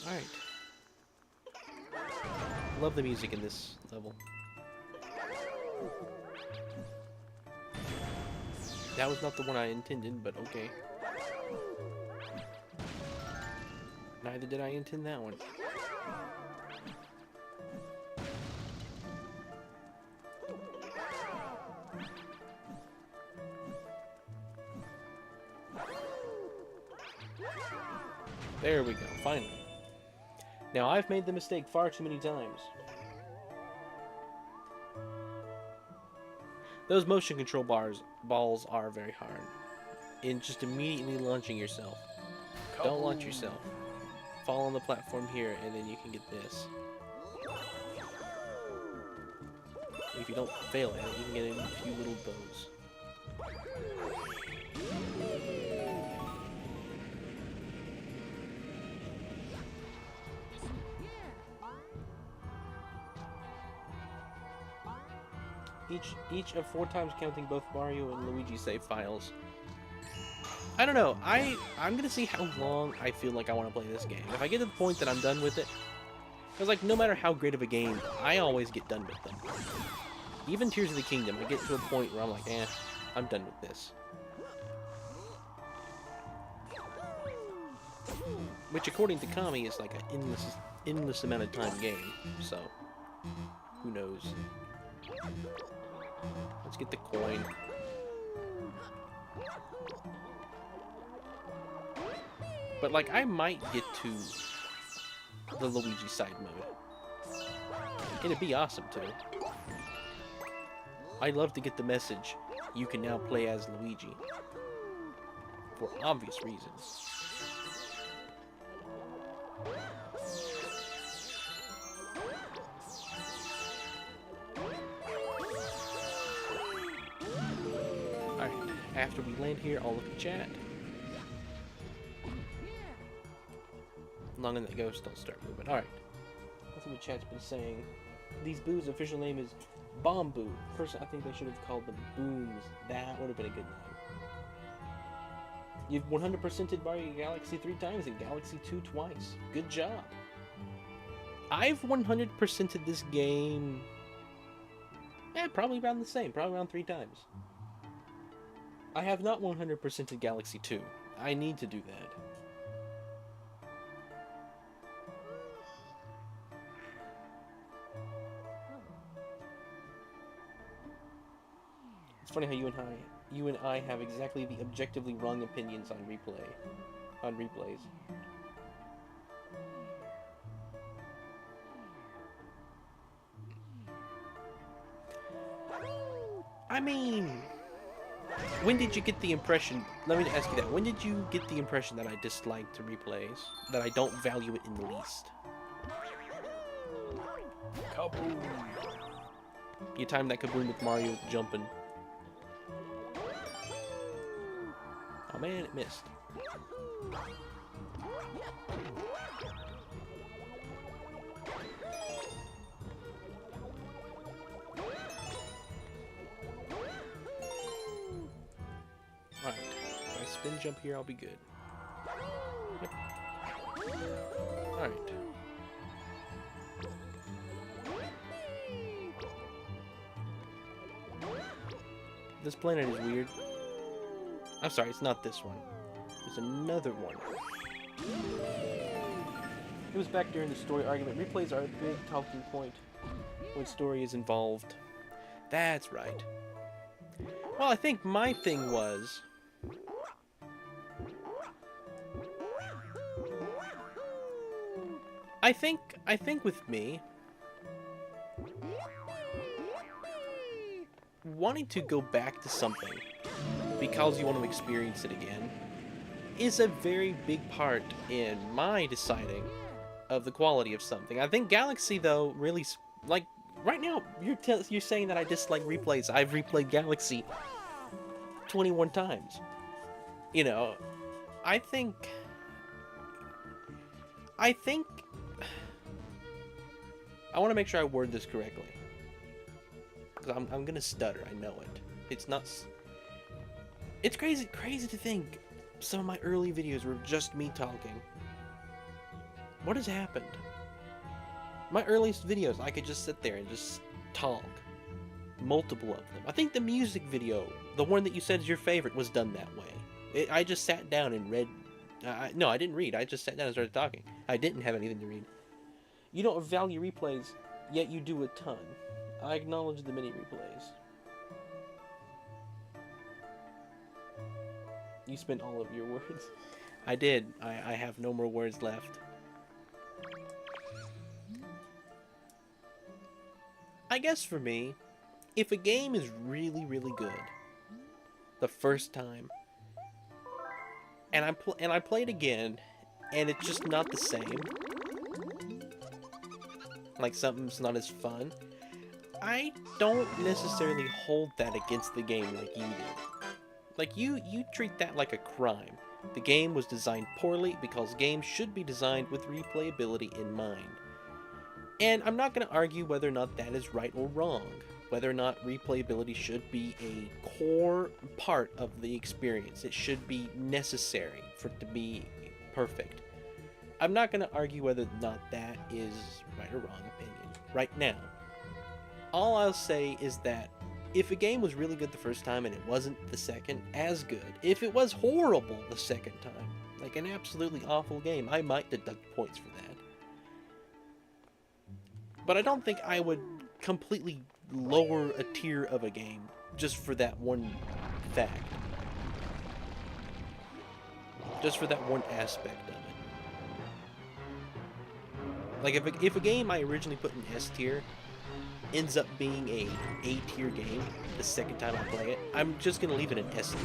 Alright. Love the music in this level. That was not the one I intended, but okay. Neither did I intend that one. There we go, finally. Now, I've made the mistake far too many times. Those motion control balls are very hard. In just immediately launching yourself. Don't launch yourself. Fall on the platform here, and then you can get this. If you don't fail at it, you can get in a few little bows. Each of 4 times counting both Mario and Luigi save files. I don't know. I'm gonna see how long I feel like I want to play this game. If I get to the point that I'm done with it, because like no matter how great of a game, I always get done with them. Even Tears of the Kingdom, I get to a point where I'm like, I'm done with this. Which, according to Kami, is like an endless amount of time game. So, who knows? Let's get the coin. But like, I might get to the Luigi side mode. It'd be awesome too. I'd love to get the message, you can now play as Luigi. For obvious reasons. Alright, after we land here, I'll look at chat. Long as that ghost don't start moving. Alright. That's what chat's been saying. These boos' official name is Bomb Boo. First, I think they should have called them Booms. That would have been a good name. You've 100%ed Mario Galaxy 3 times and Galaxy 2 twice. Good job. I've 100%ed this game... probably around the same. Probably around 3 times. I have not 100%ed Galaxy 2. I need to do that. It's funny how you and I have exactly the objectively wrong opinions on replays. I mean, when did you get the impression, let me ask you that, when did you get the impression that I disliked replays? That I don't value it in the least? Kaboom! You timed that kaboom with Mario jumping. Oh man, it missed. Alright, if I spin jump here, I'll be good. Yep. Alright. This planet is weird. I'm sorry, it's not this one. There's another one. It was back during the story argument. Replays are a big talking point when story is involved. That's right. Well, I think my thing was... I think with me, wanting to go back to something because you want to experience it again is a very big part in my deciding of the quality of something. I think Galaxy, though, really, like, right now, you're saying that I dislike replays. I've replayed Galaxy 21 times. You know, I think... I want to make sure I word this correctly. Because I'm gonna stutter, I know it. It's not... It's crazy to think some of my early videos were just me talking. What has happened? My earliest videos, I could just sit there and just talk. Multiple of them. I think the music video, the one that you said is your favorite, was done that way. I just sat down and read... no, I didn't read. I just sat down and started talking. I didn't have anything to read. You don't value replays, yet you do a ton. I acknowledge the mini replays. You spent all of your words. I did. I have no more words left. I guess for me, if a game is really, really good the first time, and I play it again, and it's just not the same, like something's not as fun, I don't necessarily hold that against the game like you do. Like, you treat that like a crime. The game was designed poorly because games should be designed with replayability in mind. And I'm not going to argue whether or not that is right or wrong, whether or not replayability should be a core part of the experience. It should be necessary for it to be perfect. I'm not going to argue whether or not that is right or wrong opinion right now. All I'll say is that if a game was really good the first time and it wasn't the second as good, if it was horrible the second time, like an absolutely awful game, I might deduct points for that. But I don't think I would completely lower a tier of a game just for that one fact. Just for that one aspect of it. Like, if a game I originally put in S tier ends up being a A tier game the second time I play it, I'm just going to leave it in S tier.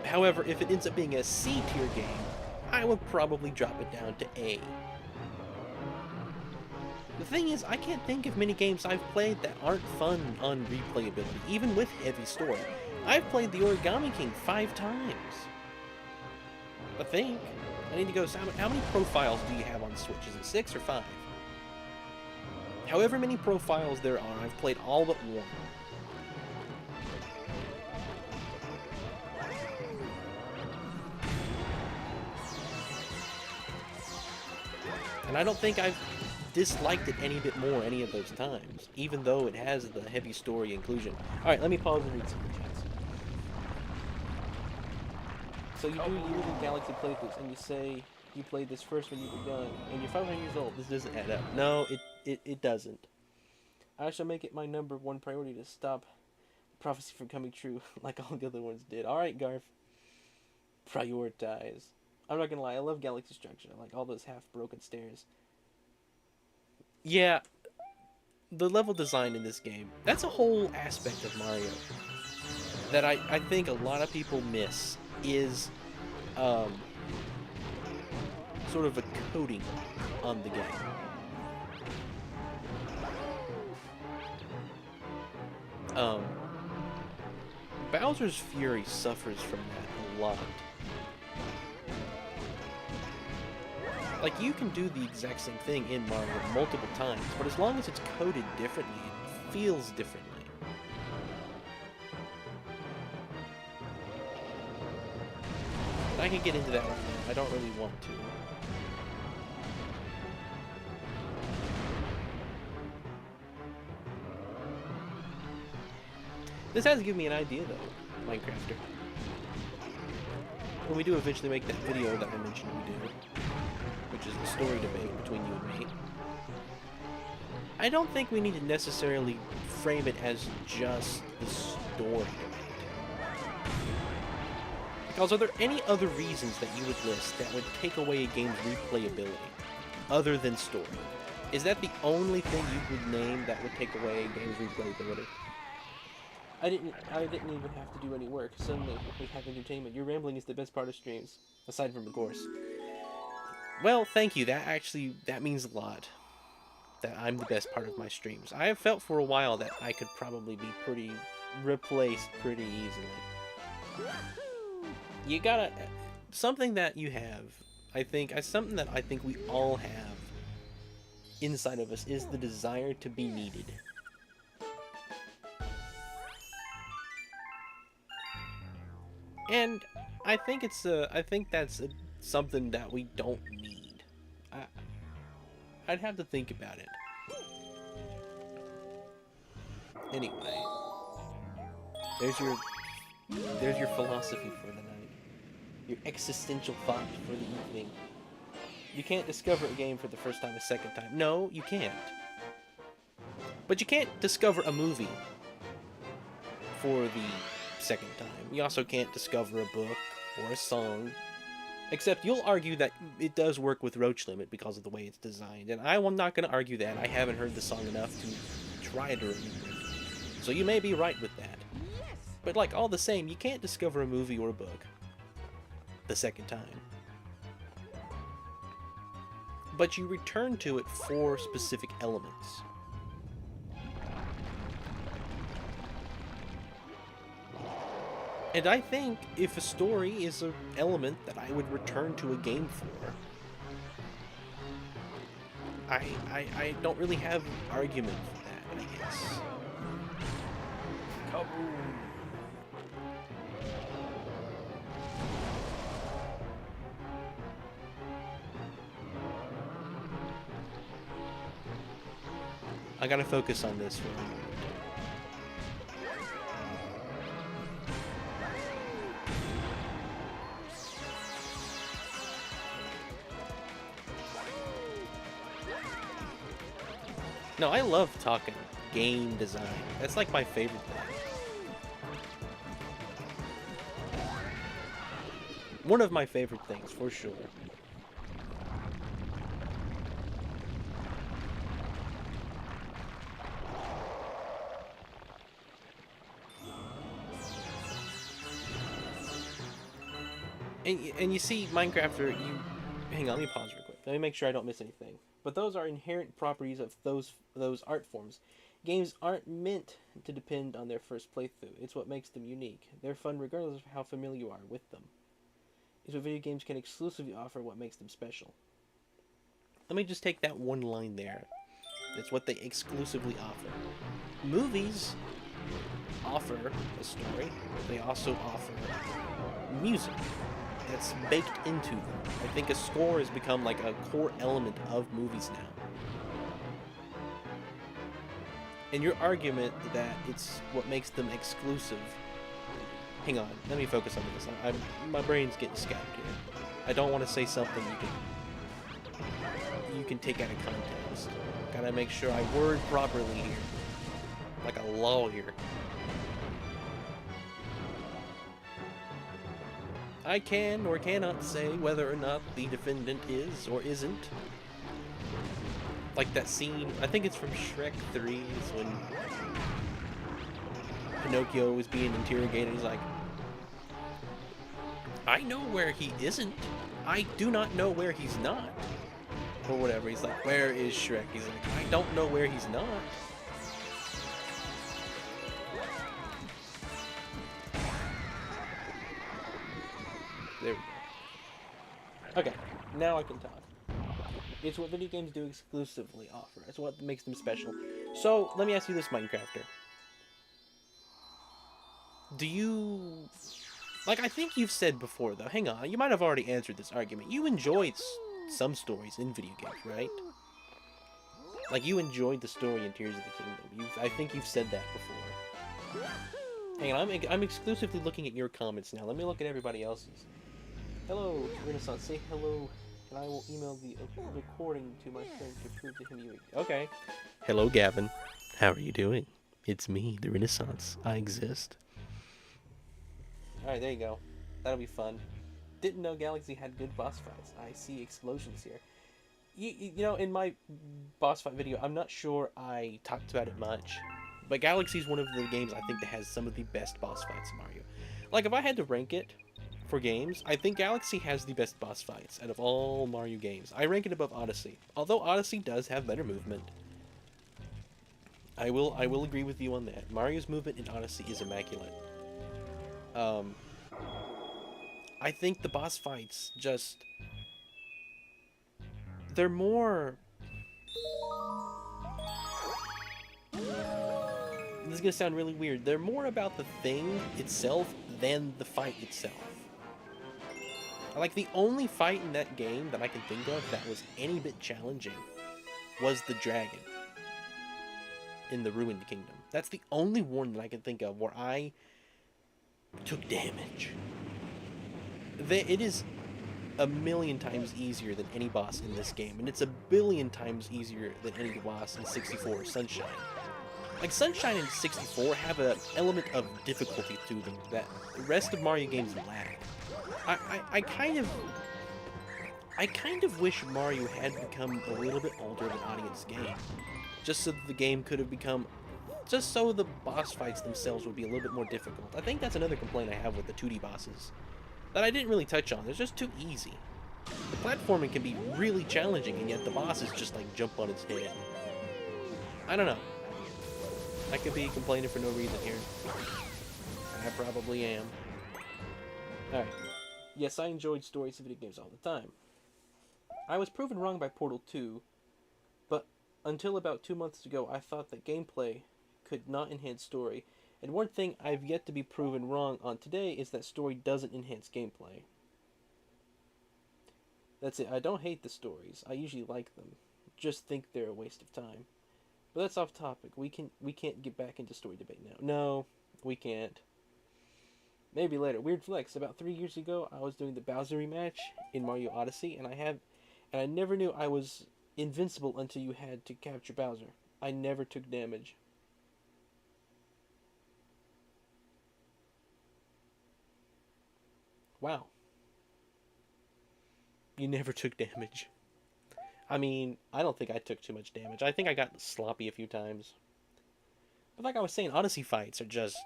However, if it ends up being a C tier game, I would probably drop it down to A. The thing is, I can't think of many games I've played that aren't fun on replayability, even with heavy story. I've played the Origami King 5 times. I think. I need to go, how many profiles do you have on Switch? Is it 6 or 5? However many profiles there are, I've played all but one. And I don't think I've disliked it any bit more any of those times, even though it has the heavy story inclusion. Alright, let me pause and read some of the chats. So you do years in Galaxy playthroughs, and you say you played this first when you were young, and you're 500 years old. This doesn't add up. No, it doesn't. I shall make it my #1 priority to stop prophecy from coming true, like all the other ones did. Alright, Garf. Prioritize. I'm not gonna lie, I love Galaxy structure. I like all those half-broken stairs. Yeah, the level design in this game, that's a whole aspect of Mario that I think a lot of people miss, is sort of a coating on the game. Bowser's Fury suffers from that a lot. Like, you can do the exact same thing in Mario multiple times, but as long as it's coded differently, it feels differently. I can get into that right now. I don't really want to. This has given me an idea, though, Minecrafter. When we do eventually make that video that I mentioned we do, which is the story debate between you and me, I don't think we need to necessarily frame it as just the story debate. Because are there any other reasons that you would list that would take away a game's replayability, other than story? Is that the only thing you would name that would take away a game's replayability? I didn't even have to do any work. Suddenly, we have entertainment. Your rambling is the best part of streams, aside from the course. Well, thank you. That means a lot. That I'm the best part of my streams. I have felt for a while that I could probably be replaced pretty easily. You gotta, something that you have, something that I think we all have inside of us is the desire to be needed. And I think that's something that we don't need. I'd have to think about it. Anyway, there's your philosophy for the night. Your existential thought for the evening. You can't discover a game for the first time a second time. No, you can't. But you can't discover a movie for the second time. You also can't discover a book or a song, except you'll argue that it does work with Roach Limit because of the way it's designed, and I'm not going to argue that. I haven't heard the song enough to try to remember it. So you may be right with that. But like, all the same, you can't discover a movie or a book the second time. But you return to it for specific elements. And I think if a story is an element that I would return to a game for, I don't really have an argument for that, I guess. Kaboom. I gotta focus on this for a moment. No, I love talking game design. That's like my favorite thing. One of my favorite things, for sure. And you see, Minecrafter, hang on, let me pause real quick. Let me make sure I don't miss anything. But those are inherent properties of those art forms. Games aren't meant to depend on their first playthrough. It's what makes them unique. They're fun regardless of how familiar you are with them. It's what video games can exclusively offer, what makes them special. Let me just take that one line there. It's what they exclusively offer. Movies offer a story. They also offer music that's baked into them. I think a score has become like a core element of movies now. And your argument that it's what makes them exclusive. Hang on, let me focus on this. My brain's getting scattered here. I don't want to say something you can take out of context. Gotta make sure I word properly here, like a lawyer. I can or cannot say whether or not the defendant is or isn't. Like that scene, I think it's from Shrek 3, is when Pinocchio is being interrogated. He's like, I know where he isn't. I do not know where he's not. Or whatever. He's like, where is Shrek? He's like, I don't know where he's not. There we go. Okay, now I can talk. It's what video games do exclusively offer. It's what makes them special. So, let me ask you this, Minecrafter. Do you... Like, I think you've said before, though. Hang on, you might have already answered this argument. You enjoyed some stories in video games, right? Like, you enjoyed the story in Tears of the Kingdom. I think you've said that before. Hang on, I'm exclusively looking at your comments now. Let me look at everybody else's. Hello, Renaissance. Say hello, and I will email the recording to my friend to prove to him you... Okay. Hello, Gavin. How are you doing? It's me, the Renaissance. I exist. Alright, there you go. That'll be fun. Didn't know Galaxy had good boss fights. I see explosions here. You know, in my boss fight video, I'm not sure I talked about it much, but Galaxy's one of the games I think that has some of the best boss fights in Mario. Like, if I had to rank it for games, I think Galaxy has the best boss fights out of all Mario games. I rank it above Odyssey, although Odyssey does have better movement. I will agree with you on that. Mario's movement in Odyssey is immaculate. I think the boss fights just... They're more... This is gonna sound really weird. They're more about the thing itself than the fight itself. Like, the only fight in that game that I can think of that was any bit challenging was the dragon in the Ruined Kingdom. That's the only one that I can think of where I took damage. It is a million times easier than any boss in this game, and it's a billion times easier than any boss in 64 Sunshine. Like, Sunshine and 64 have an element of difficulty to them that the rest of Mario games lack. I kind of wish Mario had become a little bit older of an audience game, just so that the game could have become, just so the boss fights themselves would be a little bit more difficult. I think that's another complaint I have with the 2D bosses that I didn't really touch on. They're just too easy. The platforming can be really challenging, and yet the bosses just like jump on its head. I don't know. I could be complaining for no reason here. I probably am. Alright. Yes, I enjoyed stories of video games all the time. I was proven wrong by Portal 2, but until about 2 months ago, I thought that gameplay could not enhance story. And one thing I've yet to be proven wrong on today is that story doesn't enhance gameplay. That's it. I don't hate the stories. I usually like them. Just think they're a waste of time. But that's off topic. We can't get back into story debate now. No, we can't. Maybe later. Weird flex. About 3 years ago, I was doing the Bowser rematch in Mario Odyssey, and I never knew I was invincible until you had to capture Bowser. I never took damage. Wow. You never took damage. I mean, I don't think I took too much damage. I think I got sloppy a few times. But like I was saying, Odyssey fights are just...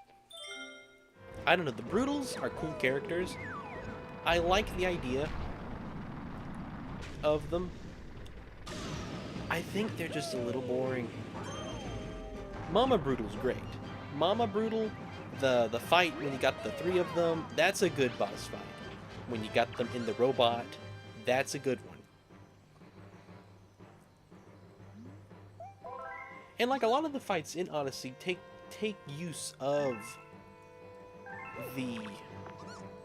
I don't know, the Brutals are cool characters. I like the idea of them. I think they're just a little boring. Mama Brutal's great. Mama Brutal, the fight when you got the 3 of them, that's a good boss fight. When you got them in the robot, that's a good one. And like a lot of the fights in Odyssey take use of the...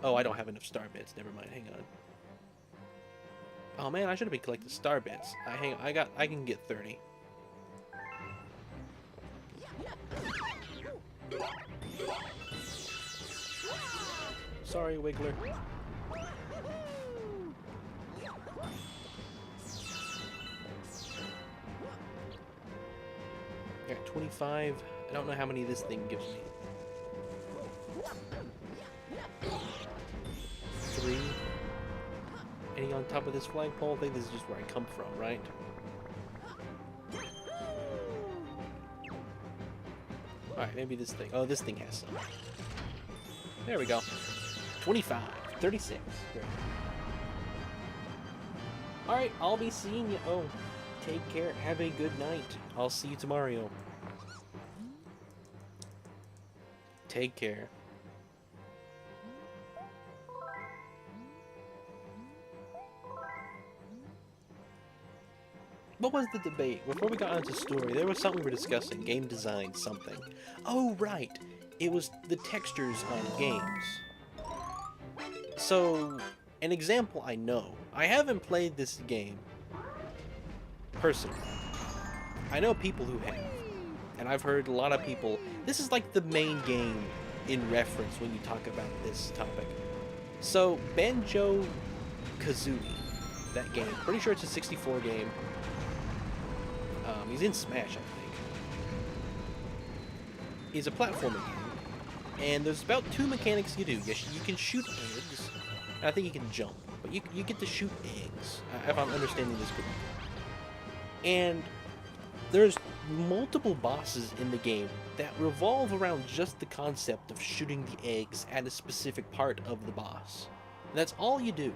Oh, I don't have enough star bits. Never mind. Hang on. Oh man, I should have been collecting star bits. I can get 30. Sorry, Wiggler. Got 25. I don't know how many this thing gives me. 3. Any on top of this flagpole? I think this is just where I come from, right? Alright, maybe this thing. Oh, this thing has some. There we go. 25. 36. Great. Alright, I'll be seeing you. Oh, take care. Have a good night. I'll see you tomorrow. Take care. What was the debate? Before we got onto story, there was something we were discussing. Game design, something. Oh, right. It was the textures on games. So, an example I know. I haven't played this game personally. I know people who have. And I've heard a lot of people... This is like the main game in reference when you talk about this topic. So, Banjo-Kazooie, that game. Pretty sure it's a 64 game. He's in Smash, I think. He's a platforming game. And there's about 2 mechanics you do. You can shoot eggs, and I think you can jump. But you get to shoot eggs, if I'm understanding this correctly. And there's multiple bosses in the game that revolve around just the concept of shooting the eggs at a specific part of the boss. And that's all you do.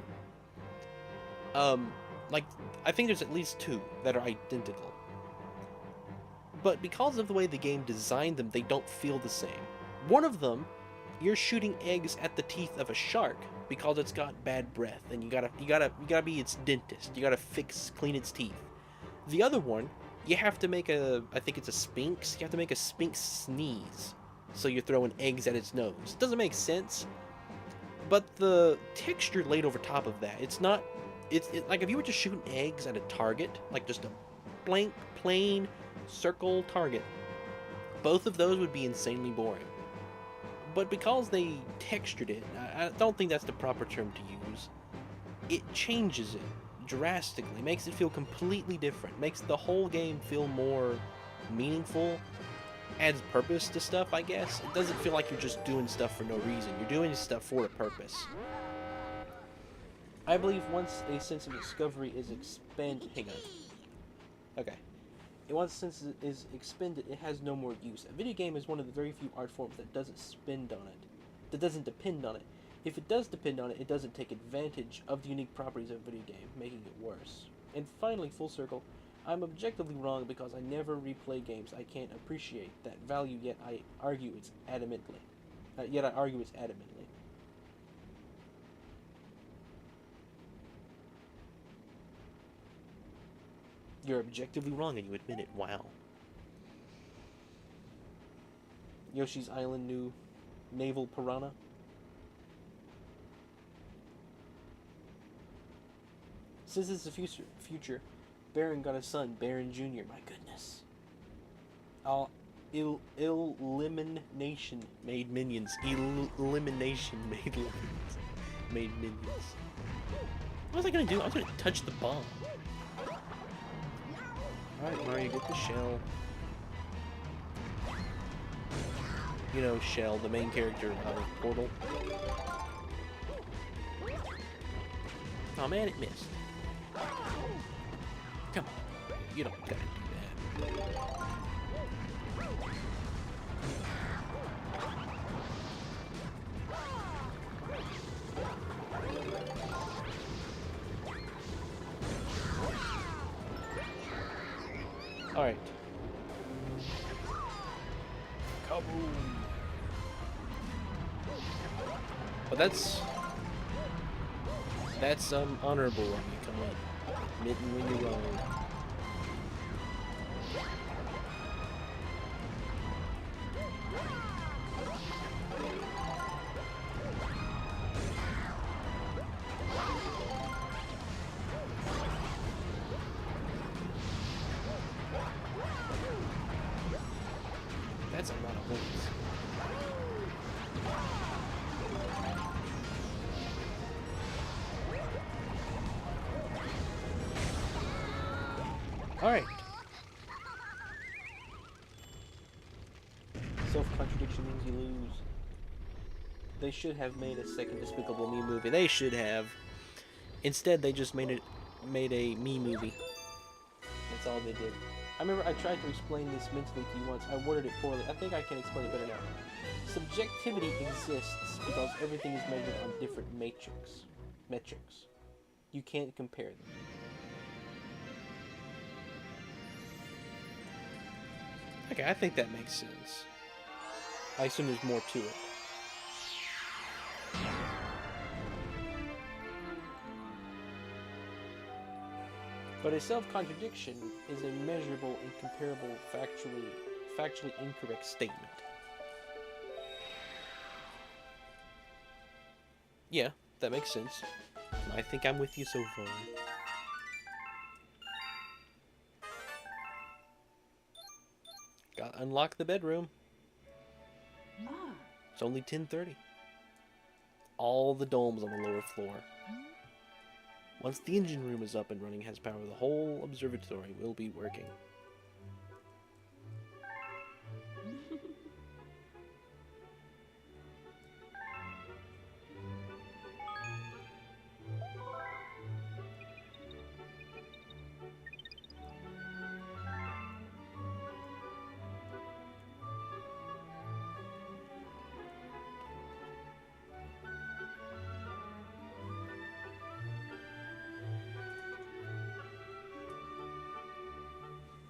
Like, I think there's at least 2 that are identical. But because of the way the game designed them, they don't feel the same. One of them, you're shooting eggs at the teeth of a shark because it's got bad breath, and you gotta be its dentist. You gotta clean its teeth. The other one, you have to make I think it's a sphinx. You have to make a sphinx sneeze, so you're throwing eggs at its nose. It doesn't make sense, but the texture laid over top of that, it's not. It's like if you were just shooting eggs at a target, like just a blank, plain circle target, both of those would be insanely boring. But because they textured it, I don't think that's the proper term to use. It changes it drastically, makes it feel completely different, makes the whole game feel more meaningful, adds purpose to stuff, I guess. It doesn't feel like you're just doing stuff for no reason. You're doing stuff for a purpose. I believe once a sense of discovery is expanded... Hang on. Okay. Once sense is expended, it has no more use. A video game is one of the very few art forms that doesn't depend on it. If it does depend on it, it doesn't take advantage of the unique properties of a video game, making it worse. And finally, full circle, I'm objectively wrong because I never replay games I can't appreciate that value, yet I argue it's adamantly. You're objectively wrong and you admit it. Wow. Yoshi's Island new naval piranha. Since it's the future, Baron got a son, Baron Jr. My goodness. Elimination made minions. Elimination made minions. What was I gonna do? I was gonna touch the bomb. Alright, Mario, get the shell. You know, Shell, the main character of Portal. Oh man, it missed. Come on, you don't gotta do that. Alright. Kaboom! But that's honorable of you. Come on, admitting when you're wrong. That's a lot of points. Self-contradiction means you lose. They should have made a second Despicable Me movie. They should have. Instead, they just made a Me movie. That's all they did. I remember I tried to explain this mentally to you once. I worded it poorly. I think I can explain it better now. Subjectivity exists because everything is measured on different metrics. You can't compare them. Okay, I think that makes sense. I assume there's more to it. But a self-contradiction is a measurable and comparable factually incorrect statement. Yeah, that makes sense. I think I'm with you so far. Gotta unlock the bedroom. It's only 10:30. All the domes on the lower floor. Once the engine room is up and running, has power, the whole observatory will be working.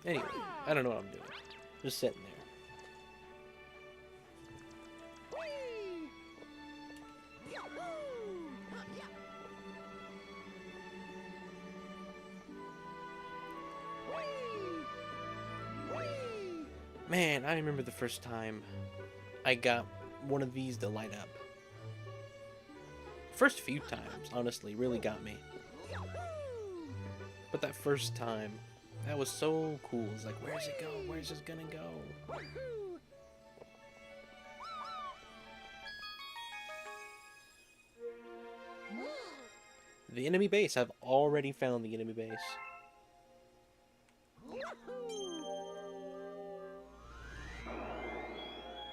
Anyway, I don't know what I'm doing. Just sitting there. Man, I remember the first time I got one of these to light up. First few times, honestly, really got me. But that first time, that was so cool. It's like, where's it go? Where's this gonna go? The enemy base. I've already found the enemy base.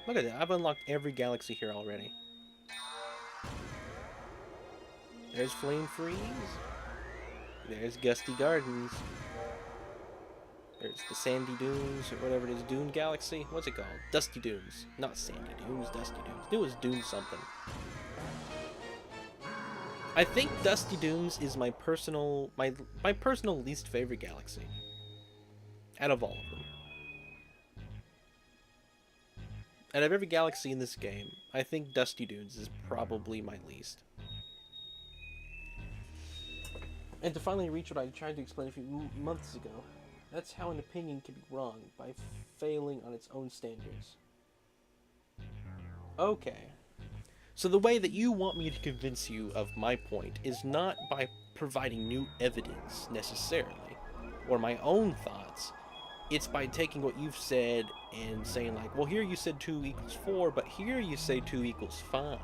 Look at that. I've unlocked every galaxy here already. There's Flame Freeze. There's Gusty Gardens. There's the Sandy Dunes, or whatever it is. Dune Galaxy? What's it called? Dusty Dunes. Not Sandy Dunes, Dusty Dunes. I knew it was Dune something. I think Dusty Dunes is my personal least favorite galaxy. Out of all of them. Out of every galaxy in this game, I think Dusty Dunes is probably my least. And to finally reach what I tried to explain a few months ago, that's how an opinion can be wrong, by failing on its own standards. Okay. So the way that you want me to convince you of my point is not by providing new evidence, necessarily, or my own thoughts. It's by taking what you've said and saying like, well, here you said 2 equals 4, but here you say 2 equals 5.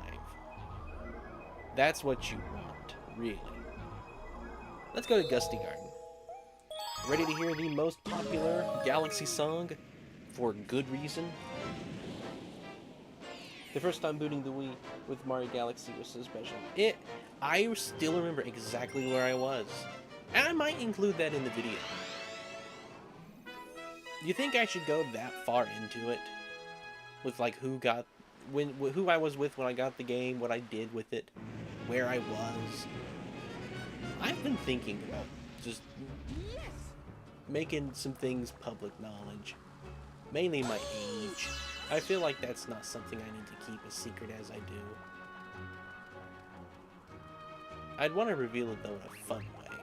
That's what you want, really. Let's go to Gusty Garden. Ready to hear the most popular Galaxy song for good reason? The first time booting the Wii with Mario Galaxy was so special. I still remember exactly where I was. And I might include that in the video. Do you think I should go that far into it? With like who I was with when I got the game, what I did with it, where I was. I've been thinking about just making some things public knowledge. Mainly my age. I feel like that's not something I need to keep as secret as I do. I'd want to reveal it though in a fun way.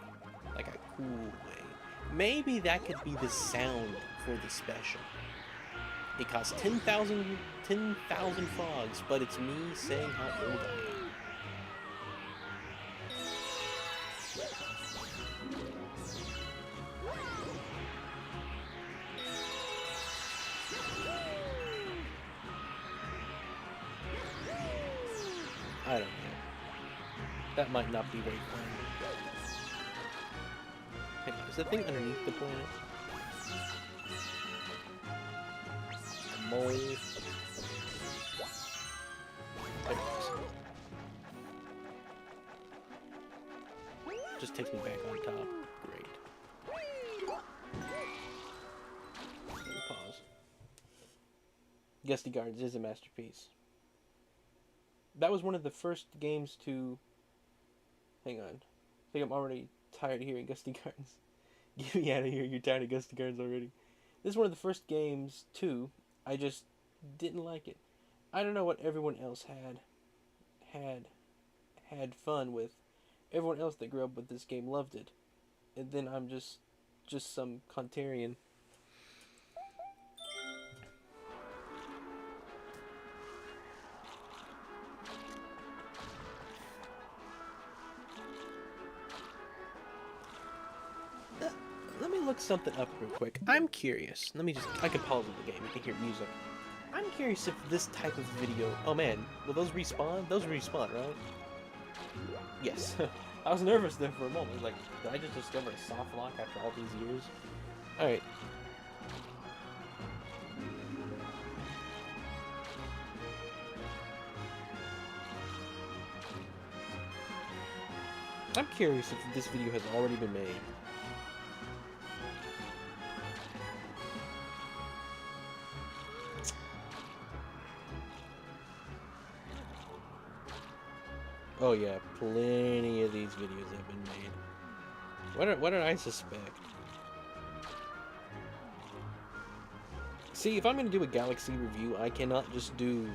Like a cool way. Maybe that could be the sound for the special. It costs 10,000 frogs, but it's me saying how old I am. I don't know. That might not be very fun. Hang on, is the thing underneath the planet? A mole. Just takes me back on top. Great. Let me pause. Gusty Gardens is a masterpiece. That was one of the first games to... Hang on. I think I'm already tired of hearing Gusty Gardens. Get me out of here, you're tired of Gusty Gardens already. This is one of the first games, too. I just didn't like it. I don't know what everyone else had fun with. Everyone else that grew up with this game loved it. And then I'm just some Contrarian. Let me look something up real quick. I'm curious. I can pause the game. You can hear music. I'm curious if this type of video... Oh man, will those respawn? Those respawn, right? Yes. I was nervous there for a moment. Like, did I just discover a soft lock after all these years? Alright. I'm curious if this video has already been made. Oh yeah, plenty of these videos have been made. What did I suspect? See, if I'm going to do a Galaxy review, I cannot just do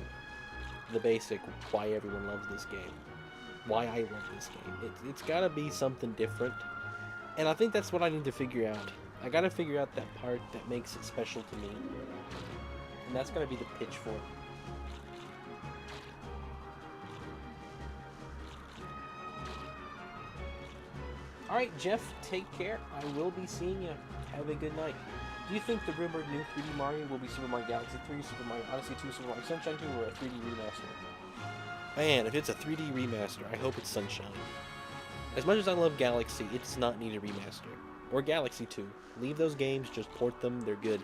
the basic why everyone loves this game. Why I love this game. It's got to be something different. And I think that's what I need to figure out. I got to figure out that part that makes it special to me. And that's going to be the pitch for it. Alright, Jeff, take care. I will be seeing you. Have a good night. Do you think the rumored new 3D Mario will be Super Mario Galaxy 3, Super Mario Odyssey 2, Super Mario Sunshine 2, or a 3D remaster? Man, if it's a 3D remaster, I hope it's Sunshine. As much as I love Galaxy, it does not need a remaster. Or Galaxy 2. Leave those games, just port them, they're good.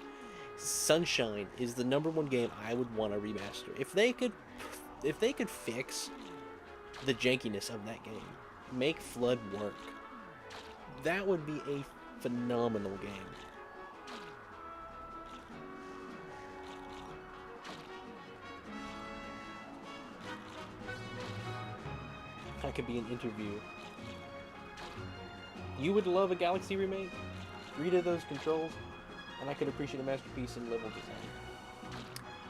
Sunshine is the #1 game I would want a remaster. If they could fix the jankiness of that game, make FLUDD work, that would be a phenomenal game. That could be an interview. You would love a Galaxy remake? Read those controls, and I could appreciate a masterpiece in level design.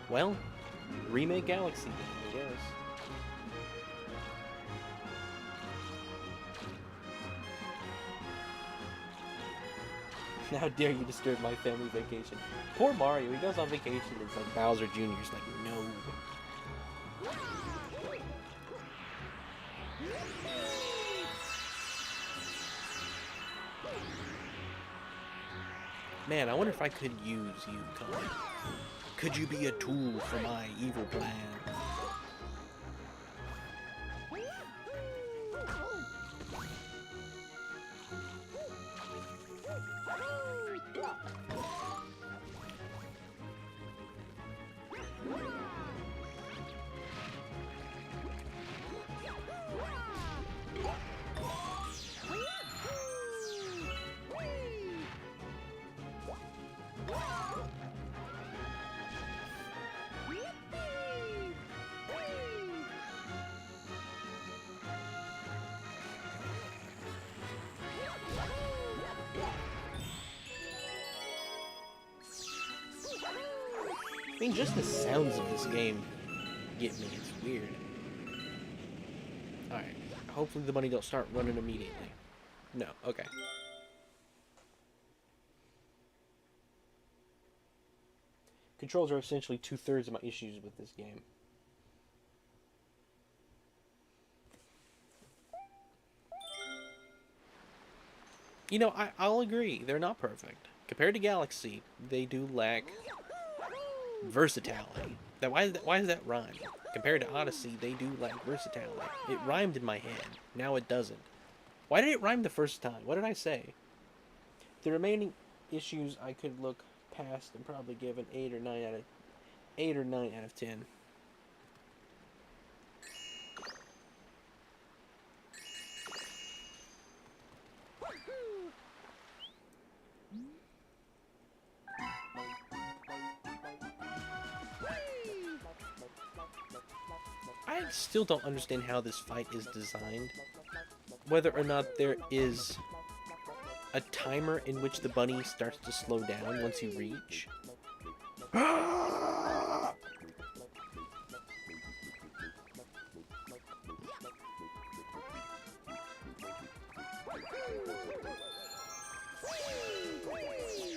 Well, remake Galaxy, I guess. How dare you disturb my family vacation? Poor Mario, he goes on vacation and it's like Bowser Jr. is like, no. Man, I wonder if I could use you, Colin. Could you be a tool for my evil plan? I mean, just the sounds of this game get me. It's weird. Alright. Hopefully the money don't start running immediately. No. Okay. Controls are essentially 2/3 of my issues with this game. You know, I'll agree. They're not perfect. Compared to Galaxy, they do lack versatility. Now, why does that rhyme? Compared to Odyssey, they do lack versatility. It rhymed in my head. Now it doesn't. Why did it rhyme the first time? What did I say? The remaining issues I could look past and probably give an 8 or 9 out of 10. still don't understand how this fight is designed. Whether or not there is a timer in which the bunny starts to slow down once you reach.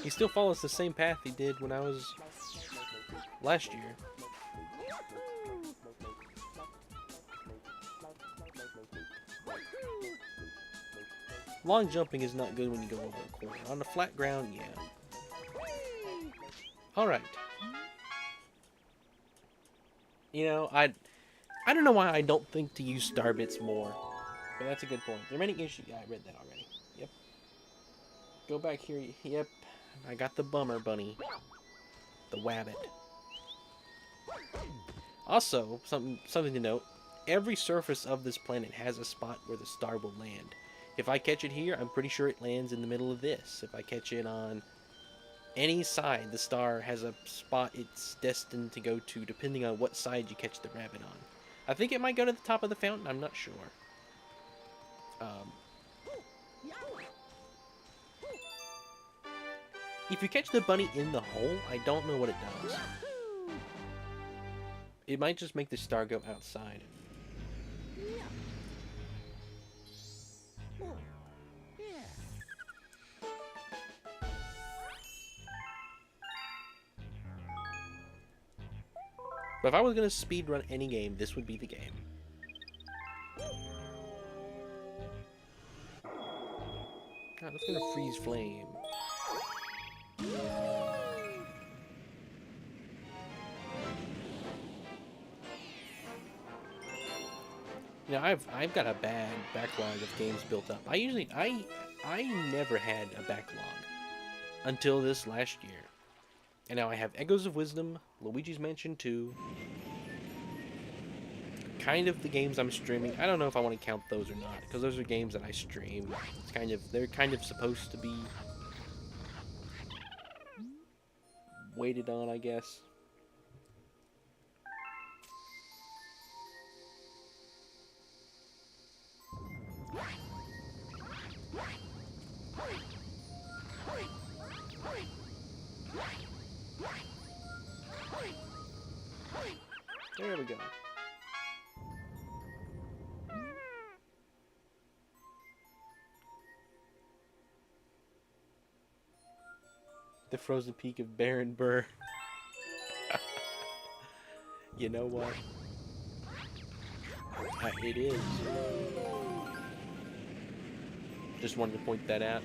He still follows the same path he did when I was last year. Long jumping is not good when you go over a corner. On the flat ground, yeah. Alright. You know, I don't know why I don't think to use star bits more. But that's a good point. There are many issues. Yeah, I read that already. Yep. Go back here. Yep. I got the bummer bunny. The wabbit. Also, something to note. Every surface of this planet has a spot where the star will land. If I catch it here, I'm pretty sure it lands in the middle of this. If I catch it on any side, the star has a spot it's destined to go to, depending on what side you catch the rabbit on. I think it might go to the top of the fountain, I'm not sure. If you catch the bunny in the hole, I don't know what it does. It might just make the star go outside. But if I was going to speedrun any game, this would be the game. God, that's going to freeze flame. You know, I've got a bad backlog of games built up. I never had a backlog until this last year. And now I have Echoes of Wisdom, Luigi's Mansion 2, kind of the games I'm streaming. I don't know if I want to count those or not, because those are games that I stream. They're kind of supposed to be waited on, I guess. There we go. The frozen peak of Baron Burr. You know what? It is. Just wanted to point that out.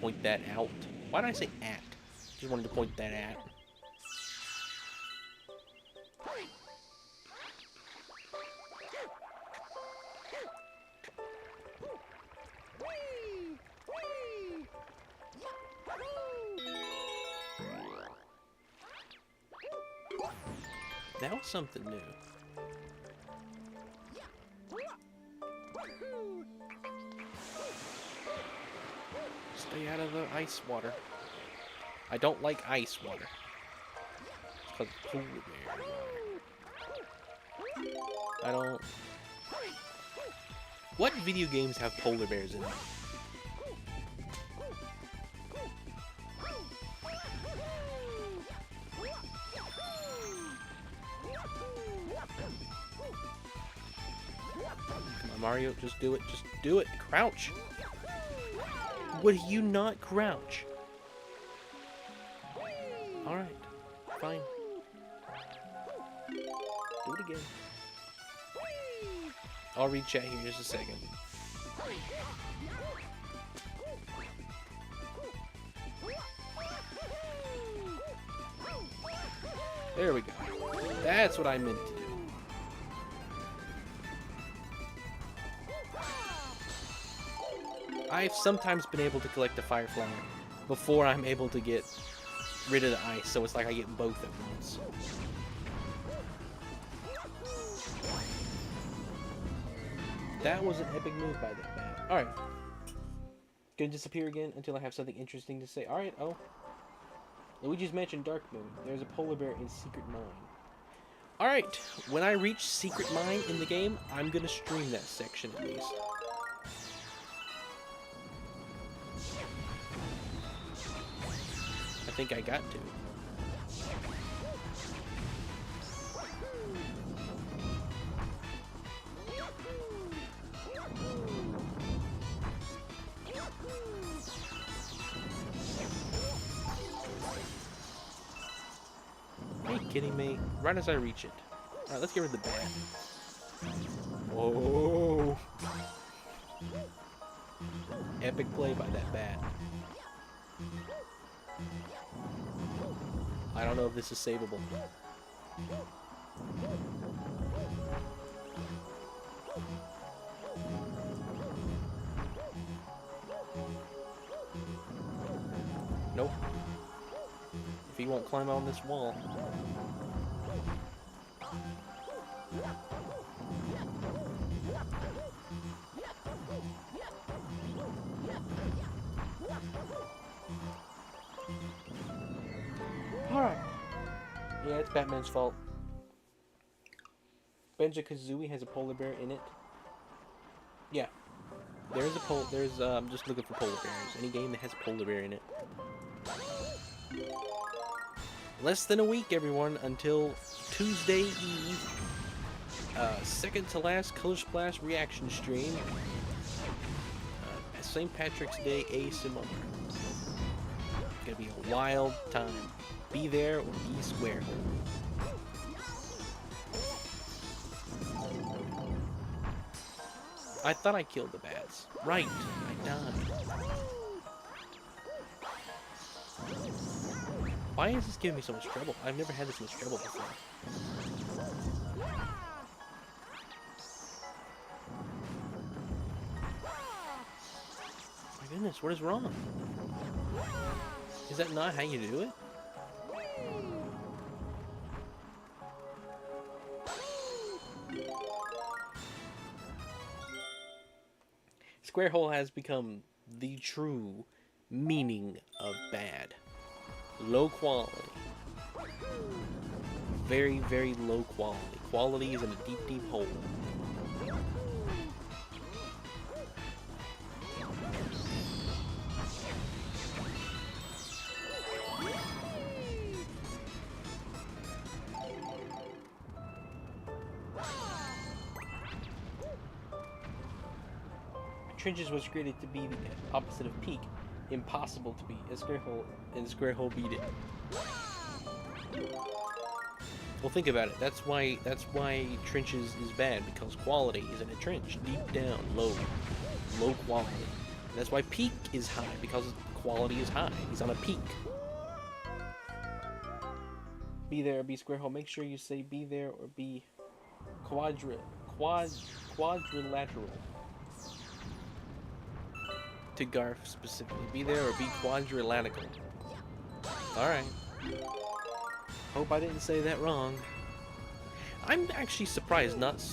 Point that out. Why did I say at? Just wanted to point that out. Now something new. Stay out of the ice water. I don't like ice water. It's called polar bear water. I don't... What video games have polar bears in them? Come on, Mario, just do it. Just do it. Crouch. Would you not crouch? Alright. Fine. Do it again. I'll read chat here in just a second. There we go. That's what I meant to do. I've sometimes been able to collect a fire flower before I'm able to get rid of the ice, so it's like I get both at once. That was an epic move by that man. Alright. Gonna disappear again until I have something interesting to say. Alright, oh. Luigi's Mansion Dark Moon. There's a polar bear in Secret Mine. Alright, when I reach Secret Mine in the game, I'm gonna stream that section at least. I think I got to. Are you kidding me? Right as I reach it. Alright, let's get rid of the bat. Whoa! Epic play by that bat. I don't know if this is savable. Nope. If he won't climb on this wall. Alright. Yeah, it's Batman's fault. Banjo-Kazooie has a polar bear in it. Yeah. There's I'm just looking for polar bears. Any game that has a polar bear in it. Less than a week, everyone, until Tuesday Eve. Second to last Color Splash reaction stream. St. Patrick's Day ASMR. It's gonna be a wild time. Be there or be square. I thought I killed the bats. Right, I died. Why is this giving me so much trouble? I've never had this much trouble before. My goodness, what is wrong? Is that not how you do it? Square hole has become the true meaning of bad. Low quality. Very, very low quality. Quality is in a deep, deep hole. Trenches was created to be the opposite of peak. Impossible to beat. A square hole, and a square hole beat it. Well, think about it. That's why trenches is bad, because quality is in a trench, deep down, low quality. And that's why peak is high, because quality is high. He's on a peak. Be there or be square hole. Make sure you say be there or be quadrilateral. To Garf specifically. Be there or be quadrilateral. Alright. Hope I didn't say that wrong. I'm actually surprised not...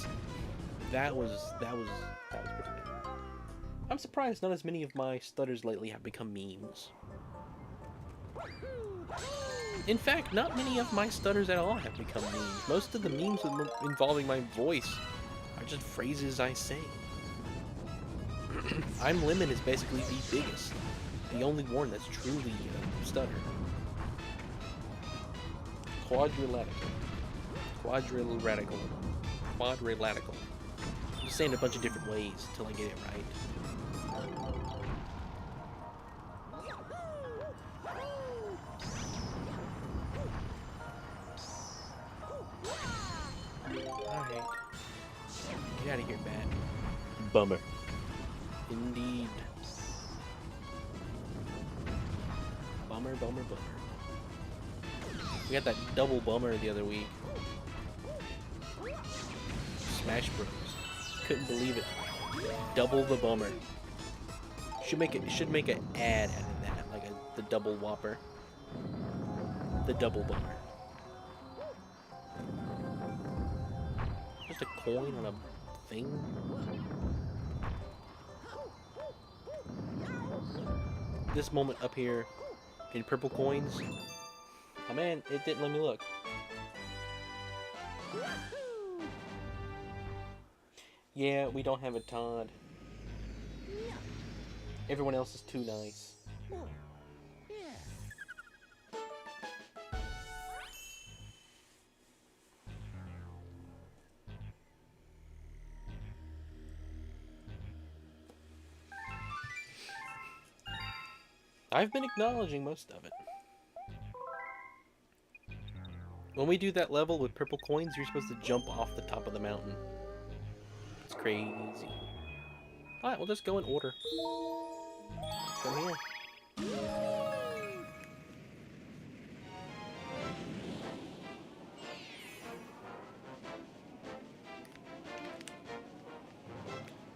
That was pretty bad. I'm surprised not as many of my stutters lately have become memes. In fact, not many of my stutters at all have become memes. Most of the memes involving my voice are just phrases I say. I'm Lemon is basically the biggest. The only one that's truly stutter. Quadrilateral. Quadrilateral. Quadrilateral. I'm just saying it a bunch of different ways until I get it right. Alright. Get out of here, Bat. Bummer. Indeed. Bummer, bummer, bummer. We got that double bummer the other week. Smash Bros. Couldn't believe it. Double the bummer. Should make an ad out of that, like the double whopper. The double bummer. Just a coin on a thing. This moment up here in purple coins. Oh man, it didn't let me look. Yeah, we don't have a Todd. Everyone else is too nice. I've been acknowledging most of it. When we do that level with purple coins, you're supposed to jump off the top of the mountain. It's crazy. Alright, we'll just go in order. Let's go here.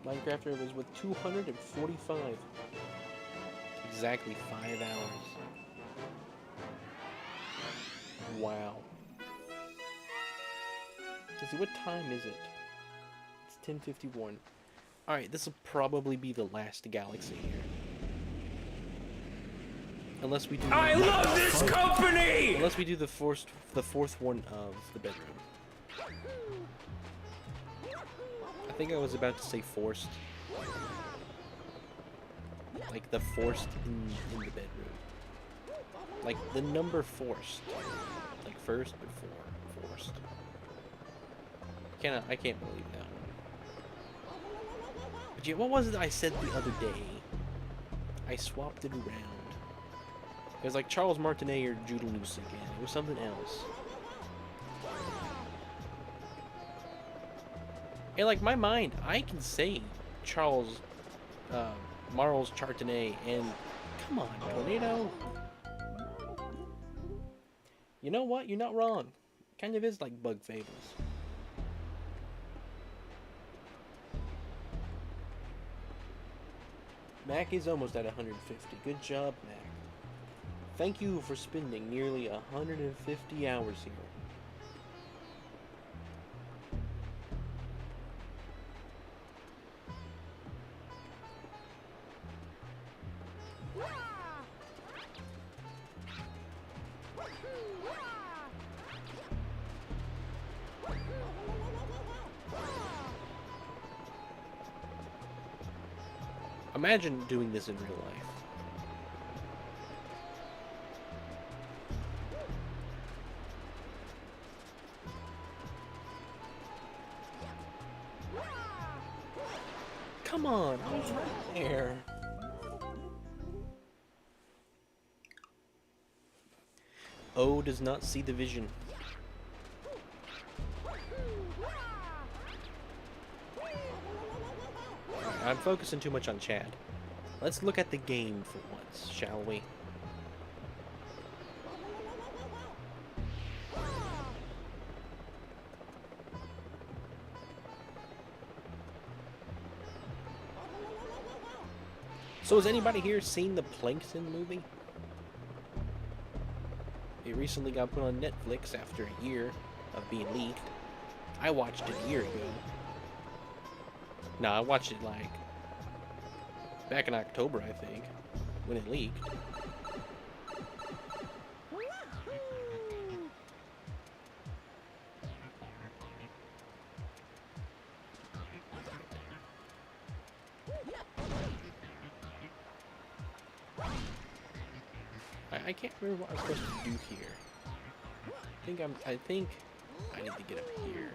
Minecrafter was with 245. Exactly 5 hours. Wow. Let's see, what time is it? It's 10:51. Alright, this will probably be the last galaxy here. Unless we do... I love this company! Unless we do the fourth one of the bedroom. I think I was about to say forced. Like the forced in the bedroom. Like the number forced. Like first before forced. I can't believe that. But yeah, what was it I said the other day? I swapped it around. It was like Charles Martinet or Judeloose again. It was something else. In like my mind, I can say Charles Marles Chartinet and come on, Tornado. You know what? You're not wrong. Kind of is like Bug Fables. Mac is almost at 150. Good job, Mac. Thank you for spending nearly 150 hours here. Imagine doing this in real life. Come on, I was right there. O does not see the vision. I'm focusing too much on Chad. Let's look at the game for once, shall we? So has anybody here seen the Plankton movie? It recently got put on Netflix after a year of being leaked. I watched it a year ago. No, I watched it like back in October, I think, when it leaked. I can't remember what I'm supposed to do here. I think I need to get up here.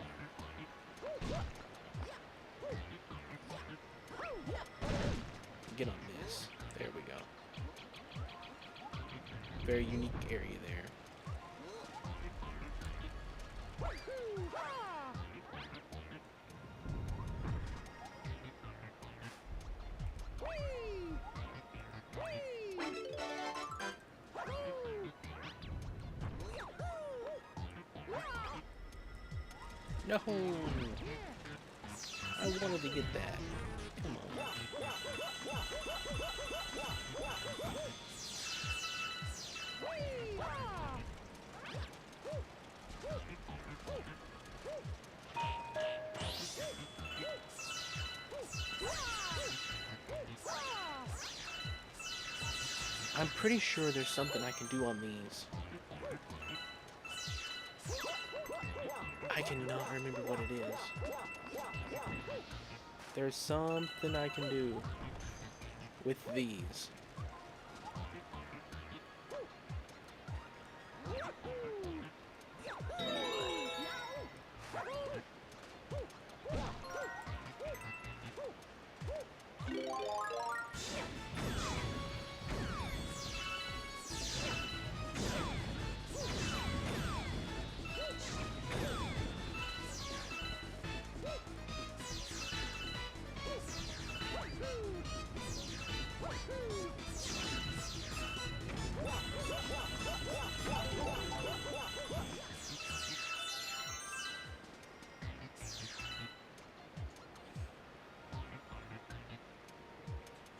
Get on this. There we go. Very unique area there. No! I wanted to get that. Come on. I'm pretty sure there's something I can do on these. I cannot remember what it is. There's something I can do with these.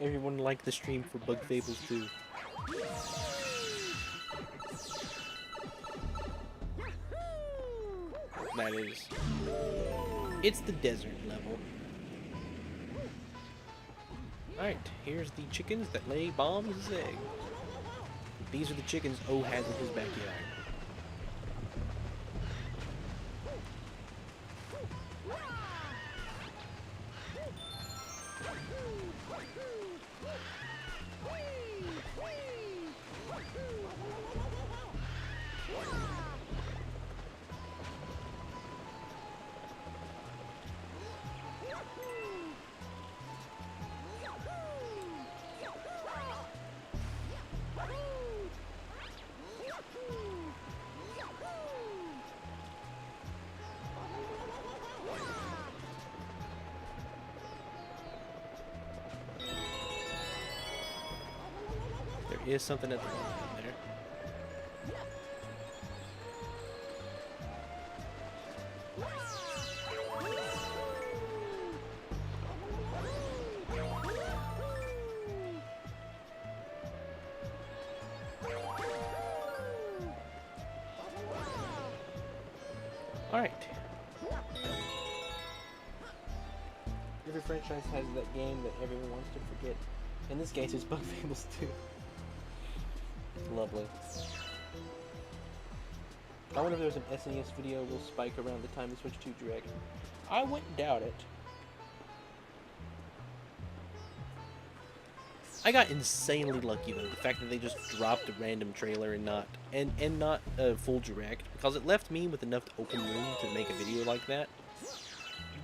Everyone liked the stream for Bug Fables 2. That is. It's the desert level. Alright, here's the chickens that lay Bomb's egg. These are the chickens O has in his backyard. There is something at the bottom there. Alright. Every franchise has that game that everyone wants to forget. In this case, it's Bug Fables 2. Lovely. I wonder if there's an SNES video will spike around the time the Switch 2 Direct. I wouldn't doubt it. I got insanely lucky though, the fact that they just dropped a random trailer and not a full Direct, because it left me with enough open room to make a video like that.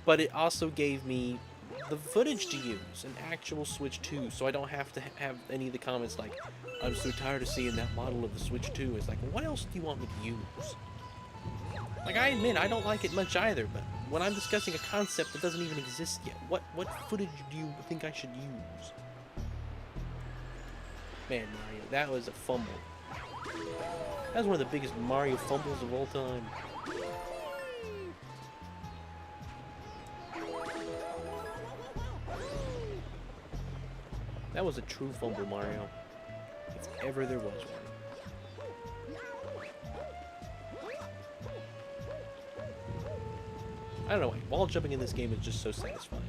But it also gave me the footage to use, an actual Switch 2, so I don't have to have any of the comments like, I'm so tired of seeing that model of the Switch 2. It's like, what else do you want me to use? Like, I admit, I don't like it much either, but when I'm discussing a concept that doesn't even exist yet, what footage do you think I should use? Man, Mario, that was a fumble. That was one of the biggest Mario fumbles of all time. That was a true fumble, Mario. If ever there was one. I don't know why. Wall jumping in this game is just so satisfying.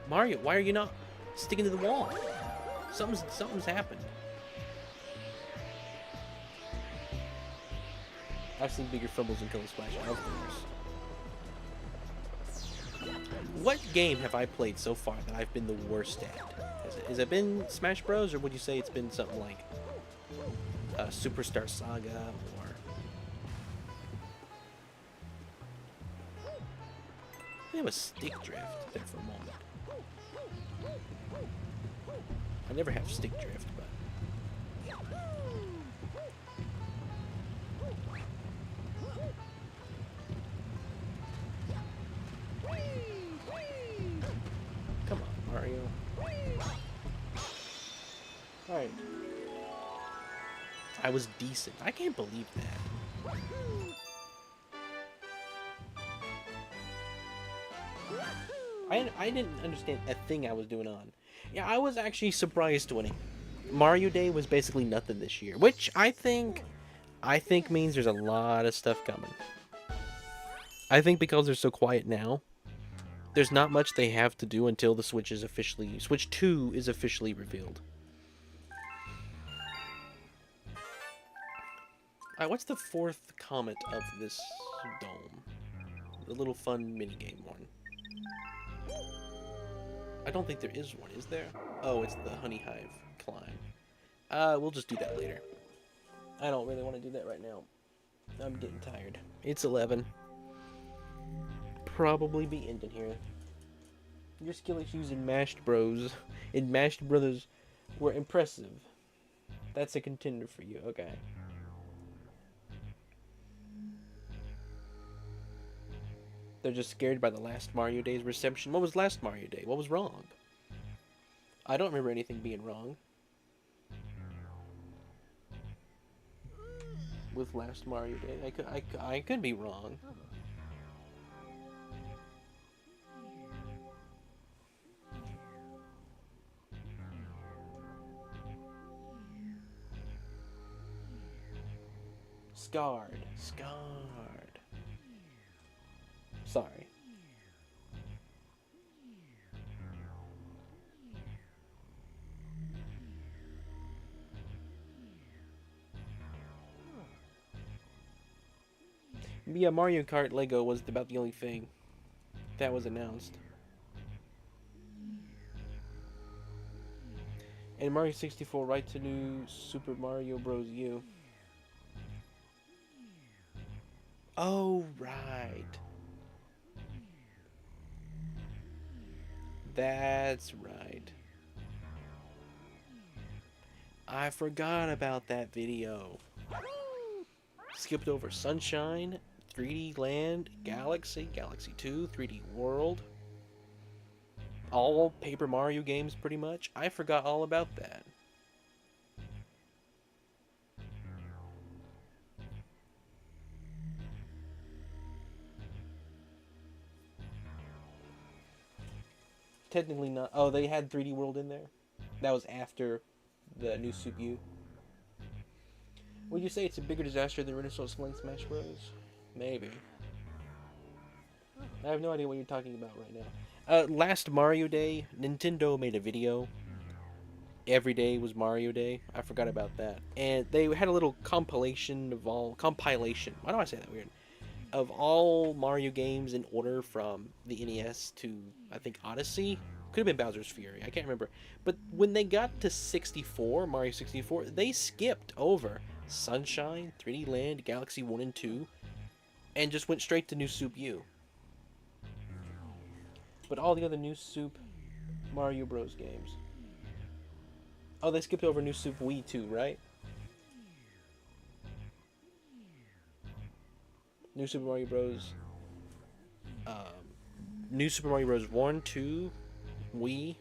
Mario, why are you not sticking to the wall? Something's happened. I've seen bigger fumbles in Color Splash, of course. What game have I played so far that I've been the worst at? Has it been Smash Bros, or would you say it's been something like Superstar Saga, or I have a stick drift there for a moment. I never have stick drift, but come on, Mario. Alright. I was decent. I can't believe that. I didn't understand a thing I was doing on. Yeah, I was actually surprised when Mario Day was basically nothing this year, which I think means there's a lot of stuff coming. I think because they're so quiet now, there's not much they have to do until the Switch 2 is officially revealed. What's the fourth comet of this dome? The little fun minigame one. I don't think there is one, is there? Oh, it's the honey hive climb. We'll just do that later. I don't really want to do that right now. I'm getting tired. It's 11. Probably be ending here. Your skill issues in Mashed Bros. In Mashed Brothers were impressive. That's a contender for you, okay. They're just scared by the last Mario Day's reception. What was last Mario Day? What was wrong? I don't remember anything being wrong with last Mario Day. I could be wrong. Scarred. Sorry. Yeah, Mario Kart Lego was about the only thing that was announced. And Mario 64 right to new Super Mario Bros. U. Oh, right. That's right. I forgot about that video. Skipped over Sunshine, 3D Land, Galaxy, Galaxy 2, 3D World. All Paper Mario games, pretty much. I forgot all about that. Technically not. Oh, they had 3D World in there? That was after the new Soup U. Would you say it's a bigger disaster than Renaissance Link Smash Bros? Maybe. I have no idea what you're talking about right now. Last Mario Day, Nintendo made a video. Every day was Mario Day. I forgot about that. And they had a little compilation of all... Compilation. Why do I say that weird? Of all Mario games in order from the NES to, I think, Odyssey. Could have been Bowser's Fury. I can't remember. But when they got to 64, Mario 64, they skipped over Sunshine, 3D Land, Galaxy 1 and 2, and just went straight to New Soup U. But all the other New Soup Mario Bros. Games. Oh, they skipped over New Soup Wii too, right? New Super Mario Bros. New Super Mario Bros. 1, 2, Wii.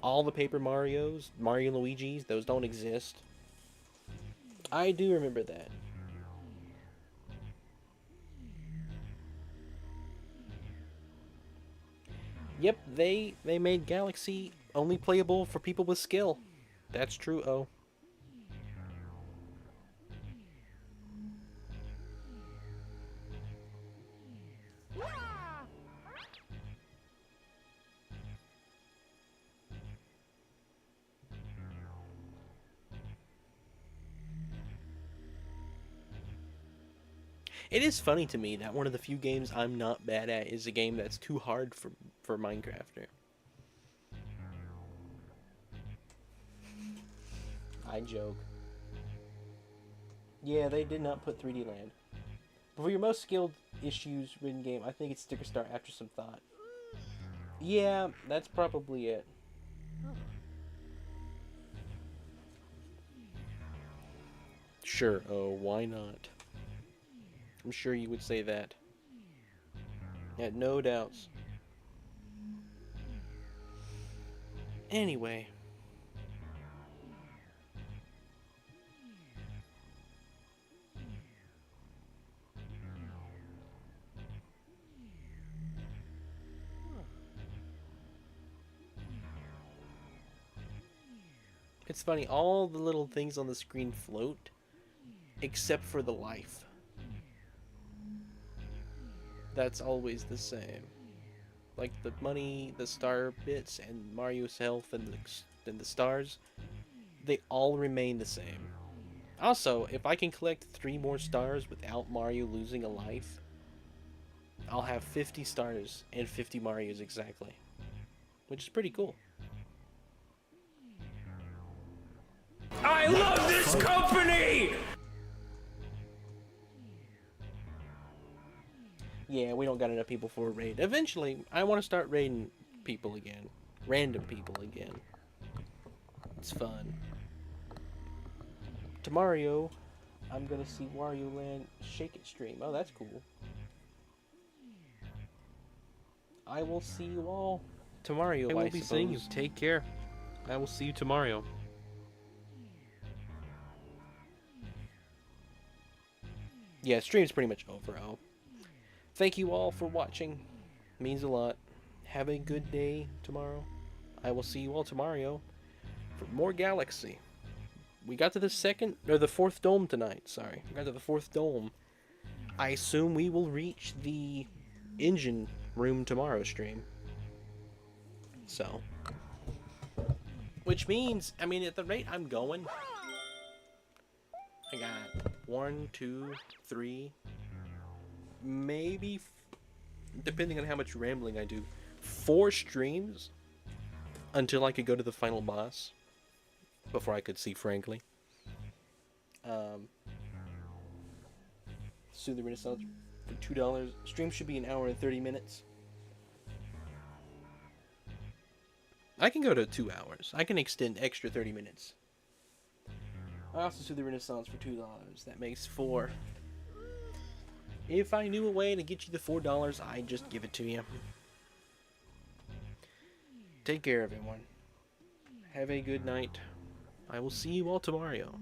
All the Paper Marios, Mario and Luigi's, those don't exist. I do remember that. Yep, they made Galaxy only playable for people with skill. That's true, oh. It is funny to me that one of the few games I'm not bad at is a game that's too hard for Minecrafter. I joke. Yeah, they did not put 3D Land. But for your most skilled issues written game, I think it's Sticker Star after some thought. Yeah, that's probably it. Sure, oh, why not? I'm sure you would say that. Yeah, no doubts. Anyway. It's funny, all the little things on the screen float, except for the life. That's always the same. Like the money, the star bits, and Mario's health, and the stars, they all remain the same. Also, if I can collect 3 more stars without Mario losing a life, I'll have 50 stars and 50 Marios exactly. Which is pretty cool. I love this company! Yeah, we don't got enough people for a raid. Eventually, I want to start raiding people again. Random people again. It's fun. Tomorrow, I'm gonna see Wario Land Shake It stream. Oh, that's cool. I will see you all tomorrow. I will be seeing you. Take care. I will see you tomorrow. Yeah, stream's pretty much over. Oh, thank you all for watching. Means a lot. Have a good day tomorrow. I will see you all tomorrow for more Galaxy. We got to the fourth dome tonight. Sorry, we got to the fourth dome. I assume we will reach the engine room tomorrow stream. So, which means, I mean, at the rate I'm going, I got 1, 2, 3, maybe, depending on how much rambling I do, 4 streams until I could go to the final boss before I could see Frankly. Sue the Renaissance for $2. Stream should be 1 hour and 30 minutes. I can go to 2 hours. I can extend extra 30 minutes. I also Sue the Renaissance for $2. That makes 4. If I knew a way to get you the $4, I'd just give it to you. Take care, everyone. Have a good night. I will see you all tomorrow.